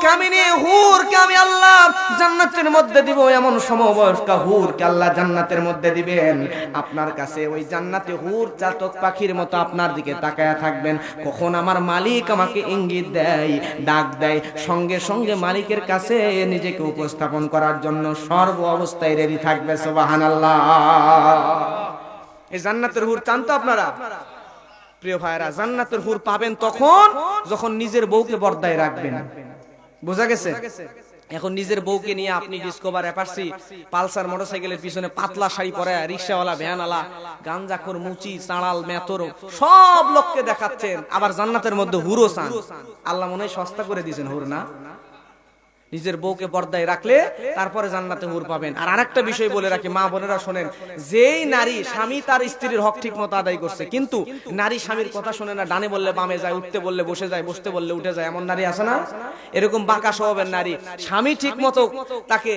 কামিনী হুরকে আমি আল্লাহ জান্নাতের মধ্যে দিব, এমন সমবয়স্কা হুরকে আল্লাহ জান্নাতের মধ্যে দিবেন। আপনার কাছে ওই জান্নাতে হুর চাতক পাখির মতো আপনার দিকে তাকায়া থাকবেন। কখন আমার মালিক আমাকে ইঙ্গিত দেয়, ডাক দেয়, সঙ্গে সঙ্গে মালিকের কাছে নিজেকে উপস্থাপন করার জন্য সর্ব অবস্থায় রেডি থাকবে। সুবহানাল্লাহ। এই জান্নাতের হুর চান তো আপনারা? প্রিয় ভাইরা, জান্নাতের হুর পাবেন তখন যখন নিজের বউকে পর্দায় রাখবেন। বোঝা গেছে? এখন নিজের বউকে নিয়ে আপনি ডিসকভার অ্যাপাচি পালসার মোটরসাইকেলের পিছনে পাতলা শাড়ি পরে রিকশাওয়ালা ভ্যানওয়ালা গাঞ্জাখোর মুচি চাঁড়াল মেতর সব লোককে দেখাচ্ছেন, আবার জান্নাতের মধ্যে হুরও চান। আল্লাহ মনে হয় সস্তা করে দিয়েছেন হুর, না? নিজের বউকে পর্দায় রাখলে তারপরে জান্নাতে হুর পাবেন। আর আরেকটা বিষয় বলে রাখি, মা বোনেরা শোনেন, যেই নারী স্বামী তার স্ত্রীর হক ঠিক মতো আদায় করছে, কিন্তু নারী স্বামীর কথা শোনে না, ডানে বললে বামে যায়, উঠতে বললে বসে যায়, বসতে বললে উঠে যায়, এমন নারী আছে না? এরকম বাঁকা স্বভাবের নারী, স্বামী ঠিক মতো তাকে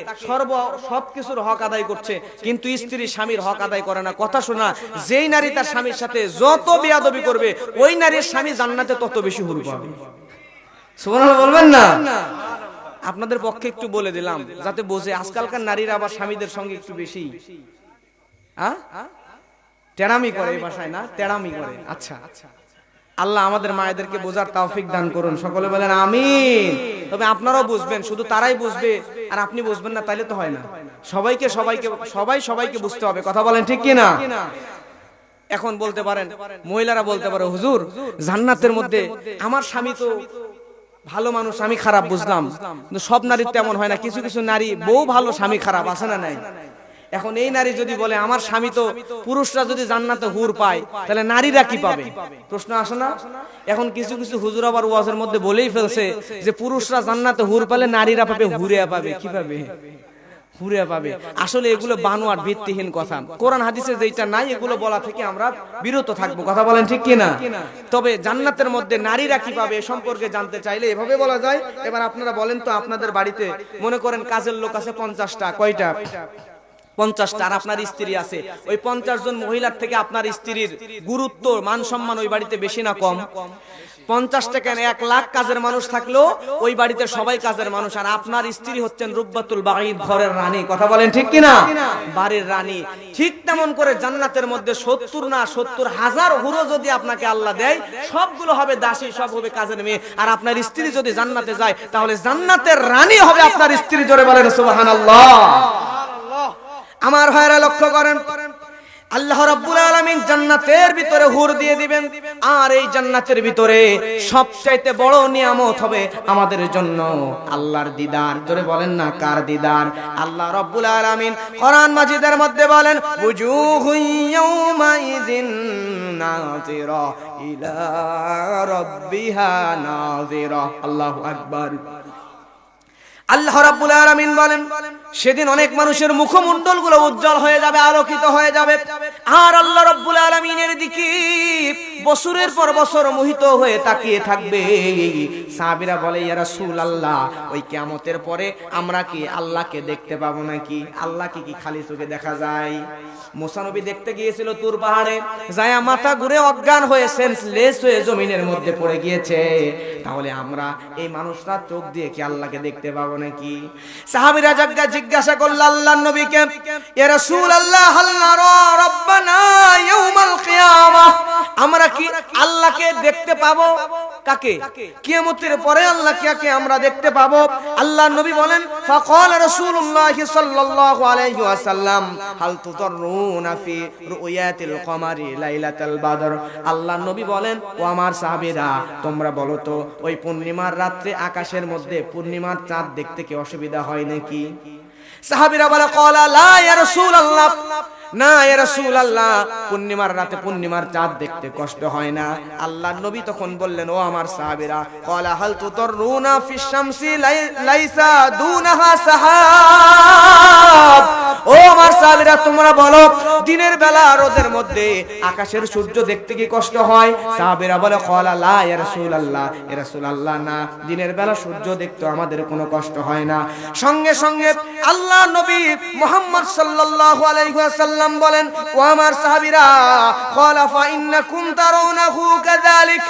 সবকিছুর হক আদায় করছে, কিন্তু স্ত্রী স্বামীর হক আদায় করে না, কথা শোনা, যেই নারী তার স্বামীর সাথে যত বেয়াদবি করবে ওই নারীর স্বামী জান্নাতে তত বেশি হুর পাবে। সুবহানাল্লাহ বলবেন না? আপনাদের পক্ষে একটু বলে দিলাম যাতে বোঝে, আজকালকার নারীরা আবার স্বামীদের সঙ্গে একটু বেশি তেড়ামি করে, এই ভাষায় না, তেড়ামি করে। আচ্ছা, আল্লাহ আমাদের মায়েদেরকে বোঝার তৌফিক দান করুন, সকলে বলেন আমিন। তবে আপনারাও বুঝবেন, শুধু তারাই বুঝবে আর আপনি বুঝবেন না তাইলে তো হয় না। সবাইকে বুঝতে হবে, কথা বলেন ঠিক কি না? এখন বলতে পারেন, মহিলারা বলতে পারে, হুজুর জান্নাতের মধ্যে আমার স্বামী তো ভালো মানুষ, আমি খারাপ, বুঝলাম, কিন্তু সব নারীর তেমন হয় না, কিছু কিছু নারী বউ ভালো স্বামী খারাপ, আছে না নাই? এখন এই নারী যদি বলে আমার স্বামী তো, পুরুষরা যদি জান্নাতে হুর পায় তাহলে নারীরা কি পাবে? প্রশ্ন আসে না? এখন কিছু কিছু হুজুর আবার ওয়াজের মধ্যে বলেই ফেলছে যে পুরুষরা জান্নাতে হুর পালে নারীরা পাবে হুরিয়া পাবে। কি পাবে? হুরিয়া পাবে। আসলে এগুলো বানোয়াট, ভিত্তিহীন কথা। কোরআন হাদিসে যেটা নাই এগুলো বলা থেকে আমরা বিরত থাকবো, কথা বলেন ঠিক কি না? তবে জান্নাতের মধ্যে নারীরা কি পাবে এ সম্পর্কে জানতে চাইলে এভাবে বলা যায়। এবার আপনারা বলেন তো, আপনাদের বাড়িতে মনে করেন কাজের লোক আছে 50টা, কয়টা? 50টা। আর আপনার স্ত্রী আছে, ওই 50 জন মহিলার থেকে আপনার স্ত্রীর গুরুত্ব, মান সম্মান ওই বাড়িতে বেশি না কম? 50টা কেন, 1 লাখ কাজের মানুষ থাকলেও ওই বাড়িতে সবাই কাজের মানুষ, আর আপনার স্ত্রী হচ্ছেন রুব্বাতুল বাঈদ, ঘরের রানী, কথা বলেন ঠিক কিনা? বাড়ির রানী। ঠিক তেমন করে জান্নাতের মধ্যে 70 না 70,000 হুরো যদি আপনাকে আল্লাহ দেয়, সবগুলো হবে দাসী, সব হবে কাজের মেয়ে। আর আপনার স্ত্রী যদি জান্নাতে যায় তাহলে জান্নাতের রানী হবে আপনার স্ত্রী। জোরে বলেন সুবহানাল্লাহ। আমার ভাইরা লক্ষ্য করেন, আল্লাহ রাব্বুল আলামিন জান্নাতের ভিতরে হুর দিয়ে দিবেন, আর এই জান্নাতের ভিতরে সবচাইতে বড় নিয়ামত হবে আমাদের জন্য আল্লাহর দিদার। জোরে বলেন না, কার দিদার? আল্লাহ রাব্বুল আলামিন কোরআন মাজিদের মধ্যে বলেন, উজুহু ইয়াউমাইযিন নাযিরা ইলা রাব্বিহা নাযিরা। আল্লাহু আকবার। আল্লাহ রাব্বুল আলামিন বলেন, সেদিন অনেক মানুষের মুখমণ্ডলগুলো উজ্জ্বল হয়ে যাবে, আলোকিত হয়ে যাবে, আর আল্লাহ রাব্বুল আলামিনের দিকে বছরের পর বছর মোহিত হয়ে তাকিয়ে থাকবে। সাহাবীরা বলে, ইয়া রাসূলুল্লাহ, ওই কিয়ামতের পরে আমরা কি আল্লাহকে দেখতে পাবো নাকি? আল্লাহকে কি খালি চোখে দেখা যায়? মুসা নবী দেখতে গিয়েছিল তুর পাহাড়ে, যায় মাথা ঘুরে অজ্ঞান হয়ে সেন্সলেস হয়ে জমিনের মধ্যে পড়ে গিয়েছে। তাহলে আমরা এই মানুষরা চোখ দিয়ে কি আল্লাহকে দেখতে পাবো নাকি? সাহাবীরা জিজ্ঞাসা করল আল্লাহর নবীকে, ইয়া রাসূলুল্লাহ, হাল নারা রাব্বানা ইয়াউমাল কিয়ামাহ, আমরা কি আল্লাহকে দেখতে পাবো? কাকে? কিয়ামতের পরে আল্লাহকে আমরা দেখতে পাবো। আল্লাহর নবী বলেন, ফাকাল রাসূলুল্লাহ সাল্লাল্লাহু আলাইহি ওয়াসাল্লাম, হাল তুদরুনা ফি রুয়াতিল কমারি লাইলাতাল বদর। আল্লাহর নবী বলেন, ও আমার সাহাবীরা, তোমরা বলো তো, ওই পূর্ণিমার রাতে আকাশের মধ্যে পূর্ণিমার চাঁদ দেখতে কি অসুবিধা হয় নাকি? সাহাবীরা বলে, ক্বালা লা ইয়া রাসূলুল্লাহ, না ইয়া রাসূলুল্লাহ, পূর্ণিমার রাতে পূর্ণিমার চাঁদ দেখতে কষ্ট হয় না। আল্লাহর নবী তখন বললেন, ও আমার সাহাবীরা, ক্বালা হাল তুদরুনা ফিশ শামসি লাইসা দুনাহা সাহাব। ও আমার সাহাবীরা, তোমরা বলো, দিনের বেলা রোদের মধ্যে আকাশের সূর্য দেখতে কি কষ্ট হয়? সাহাবীরা বলে, ক্বালা লা ইয়া রাসূলুল্লাহ, ইয়া রাসূলুল্লাহ, না, দিনের বেলা সূর্য দেখতে আমাদের কোনো কষ্ট হয় না। সঙ্গে সঙ্গে আল্লাহর নবী মুহাম্মদ সাল্লাল্লাহু আলাইহি ওয়াসাল্লাম বলেন, ও আমার সাহাবীরা, ক্বালা ফা ইন্নাকুম তারাউনাহু কাযালিক,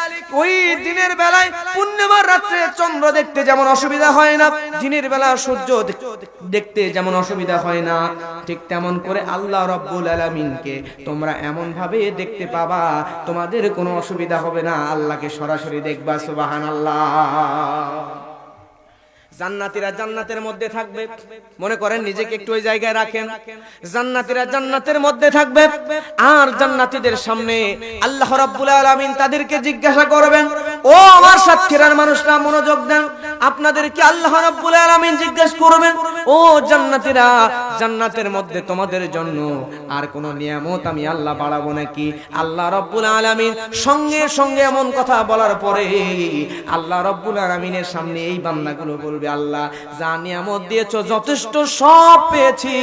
ওই দিনের বেলায় পূর্ণিমার রাতে চন্দ্র দেখতে যেমন অসুবিধা হয় না, দিনের বেলা সূর্য দেখতে যেমন অসুবিধা হয় না, ঠিক তেমন করে আল্লাহ রাব্বুল আলামিনকে তোমরা এমন ভাবে দেখতে পাবা, তোমাদের কোনো অসুবিধা হবে না, আল্লাহকে সরাসরি দেখবা। সুবহানাল্লাহ। জান্নাতীরা জান্নাতের মধ্যে থাকবে, মনে করেন নিজেকে একটু ওই জায়গায় রাখেন, জান্নাতীরা জান্নাতের মধ্যে থাকবে, আর জান্নাতীদের সামনে আল্লাহ রাব্বুল আলামিন তাদেরকে জিজ্ঞাসা করবেন, ও আমার সাক্ষীরার মানুষরা মনোযোগ দেন, আপনাদেরকে আল্লাহ রাব্বুল আলামিন জিজ্ঞাসা করবেন, ও জান্নাতীরা, জান্নাতের মধ্যে তোমাদের জন্য আর কোন নিয়ামত আমি আল্লাহ বাড়াবো নাকি? আল্লাহ রাব্বুল আলামিন সঙ্গে সঙ্গে এমন কথা বলার পরে আল্লাহ রাব্বুল আলামিনের সামনে এই বান্দাগুলো বলবে, আল্লাহ যা নিয়ামত দিয়েছো যথেষ্ট, সব পেয়েছি,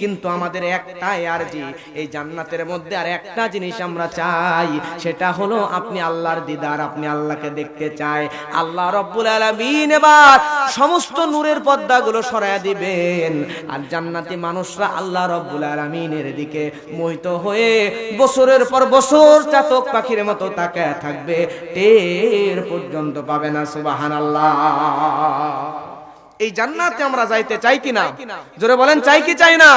কিন্তু আমাদের একটাই আরজি, এই জান্নাতের মধ্যে আর একটা জিনিস আমরা চাই, সেটা হলো আপনি আল্লাহর দিদার, আপনি আল্লাহকে দেখতে চাই। আল্লাহ রাব্বুল আলামিন এবার সমস্ত নূরের পর্দাগুলো সরায়া দিবেন, আর জান্নাতি মানুষরা আল্লাহ রাব্বুল আলামিনের দিকে মোহিত হয়ে বছরের পর বছর চাতক পাখির মতো তাকায় থাকবে, টের পর্যন্ত পাবে না। সুবহানাল্লাহ। এই জান্নাতে আমরা যাইতে চাই কিনা? জোরে বলেন, চাই কি চাই না?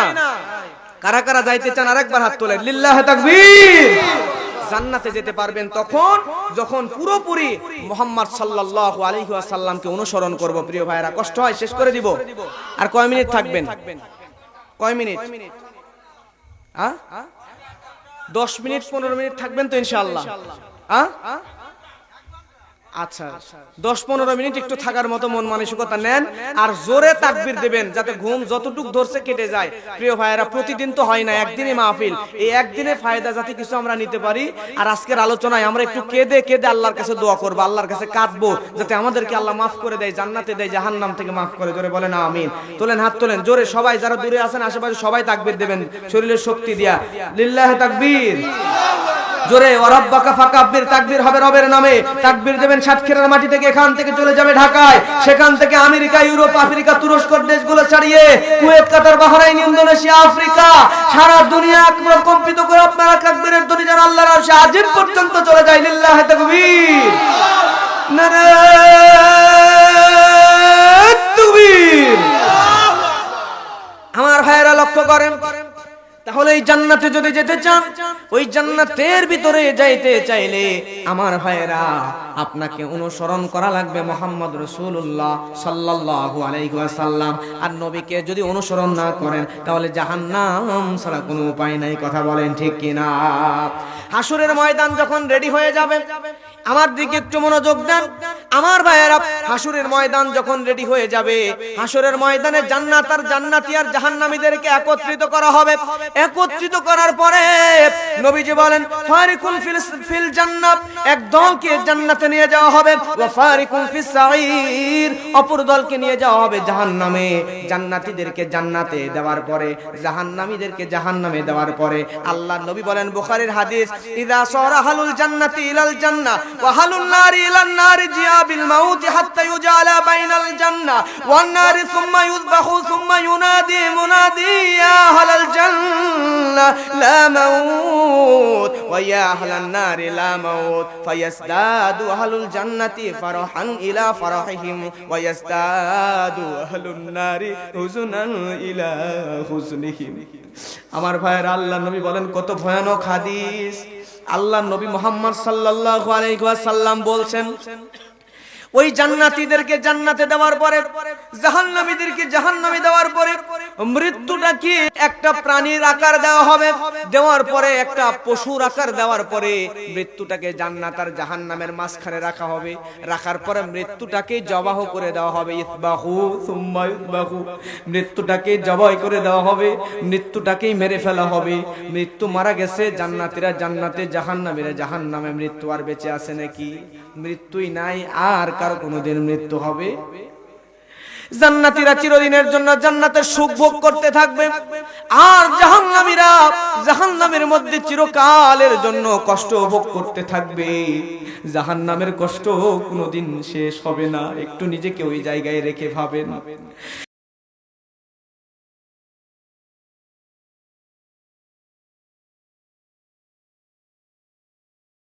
কারা কারা যাইতে চান আরেকবার হাত তোলেন, লিল্লাহি তাকবীর। জান্নাতে যেতে পারবেন তখন যখন পুরোপুরি মুহাম্মদ সাল্লাল্লাহু আলাইহি ওয়াসাল্লামকে অনুসরণ করব। প্রিয় ভাইরা, কষ্ট হয়, শেষ করে দিব। আর কয় মিনিট থাকবেন? কয় মিনিট? 10 মিনিট 15 মিনিট থাকবেন তো ইনশাআল্লাহ? আচ্ছা, 10-15 মিনিট একটু থাকার মতো মন মানসিকতা নেন, আর জোরে তাকবীর দিবেন যাতে ঘুম যতটুক ধরছে কেটে যায়। প্রিয় ভাইয়েরা, প্রতিদিন তো হয় না, একদিনই মাহফিল, এই একদিনে ফায়দা যাতে কিছু আমরা নিতে পারি। আর আজকের আলোচনায় আমরা একটু কেঁদে কেঁদে আল্লাহর কাছে দোয়া করবো, আল্লাহর কাছে কাঁদবো যাতে আমাদেরকে আল্লাহ মাফ করে দেয়, জান্নাতে দেয়, জাহান্নাম থেকে মাফ করে। জোরে বলেন আমিন। তোলেন, হাত তোলেন জোরে সবাই, যারা দূরে আছেন আশেপাশে সবাই তাকবীর দেবেন শরীরের শক্তি দিয়া। লিল্লাহি তাকবীর। জোরে ওয়ারাব্বাকা ফাকাব্বির, তাকবীর হবে রবের নামে। তাকবীর দেবেন সাতক্ষীরার মাটি থেকে, এখান থেকে চলে যাবে ঢাকায়, সেখান থেকে আমেরিকা, ইউরোপ, আফ্রিকা, তুরস্কর দেশগুলো ছাড়িয়ে কুয়েত, কাতার, বাহরাইন, ইন্দোনেশিয়া, আফ্রিকা, সারা দুনিয়া একবার কম্পিত করে আপনারা তাকবীরের ধ্বনি যেন আল্লাহর আরশে আজিম পর্যন্ত চলে যায়। লিল্লাহি তাকবীর, নারায়ে তাকবীর। আমার ভাইয়েরা লক্ষ্য করেন, তাহলে এই জান্নাতে যদি যেতে চান, ওই জান্নাতের ভিতরে যাইতে চাইলে আমার ভাইয়েরা আপনাকে অনুসরণ করা লাগবে মুহাম্মদ রাসূলুল্লাহ সাল্লাল্লাহু আলাইহি ওয়াসাল্লাম। আর নবীকে যদি অনুসরণ না করেন তাহলে জাহান্নাম ছাড়া কোনো উপায় নাই। কথা বলেন ঠিক কিনা? হাসরের ময়দান যখন রেডি হয়ে যাবে, আমার দিকে একটু মনোযোগ দেন আমার ভাইয়েরা। হাসরের ময়দান যখন রেডি হয়ে যাবে, হাসরের ময়দানে জান্নাত আর জান্নাতি আর জাহান্নামীদেরকে একত্রিত করা হবে। একত্রিত করার পরে নবীজি বলেন, ফারিকুন ফিল জান্নাত, এক দলকে জান্নাতে নিয়ে যাওয়া হবে, ওয়া ফারিকুন ফিস সাঈর, অপর দলকে নিয়ে যাওয়া হবে জাহান্নামে। জান্নাতীদেরকে জান্নাতে দেওয়ার পরে জাহান্নামীদেরকে জাহান্নামে দেওয়ার পরে আল্লাহর নবী বলেন, বুখারীর হাদিস, ইযা সারা আহলুল জান্নাতি ইলাল জান্নাহ ওয়া আহলুন নারি ইলান নারি জিয়া বিল মাউত হাত্তা ইউজালা বাইনাল জান্নাহ ওয়ান নারি সুম্মা ইউযবাহু সুম্মা ইউনাদি মুনাদি ইয়া আহলাল জান্নাহ লা মাউত ওয়া ইয়া আহলান নারি লা মাউত ফায়াসদাদু আহলুল জান্নাতি ফারহান ইলা ফারহিহিম ওয়া ইয়াসদাদু আহলুন নারি হুজনান ইলা হুজনিহিম। আমার ভাইয়েরা, আল্লাহর নবী বলেন, কত ভয়ানক হাদিস। আল্লাহর নবী মুহাম্মদ সাল্লাল্লাহু আলাইহি ওয়াসাল্লাম বলছেন, ওই জান্নাতীদেরকে জান্নাতে দেওয়ার পরে জাহান্নামীদেরকে জাহান্নামে দেওয়ার পরে মৃত্যুটাকে একটা প্রাণীর আকার দেওয়া হবে, দেওয়ার পরে একটা পশুর আকার দেওয়ার পরে মৃত্যুটাকে জান্নাত আর জাহান্নামের মাঝখানে রাখা হবে। রাখার পরে মৃত্যুটাকে জবাহ করে দেওয়া হবে, ইতবাহু সুম্মা ইতবাহু, মৃত্যুটাকে জবাই করে দেওয়া হবে, মৃত্যুটাকেই মেরে ফেলা হবে। মৃত্যু মারা গেছে, জান্নাতীরা জান্নাতে, জাহান্নামীরা জাহান্নামে। মৃত্যু আর বেঁচে আছে নাকি? মৃত্যুই নাই, আর কারো কোনোদিন মৃত্যু হবে? জান্নাতীরা চিরদিনের জন্য জান্নাতের সুখ ভোগ করতে থাকবে, আর জাহান্নামীরা জাহান্নামের মধ্যে চিরকালের জন্য কষ্ট ভোগ করতে থাকবে। জাহান্নামের কষ্ট কোনোদিন শেষ হবে না। একটু নিজেকে ওই জায়গায় রেখে ভাবেন।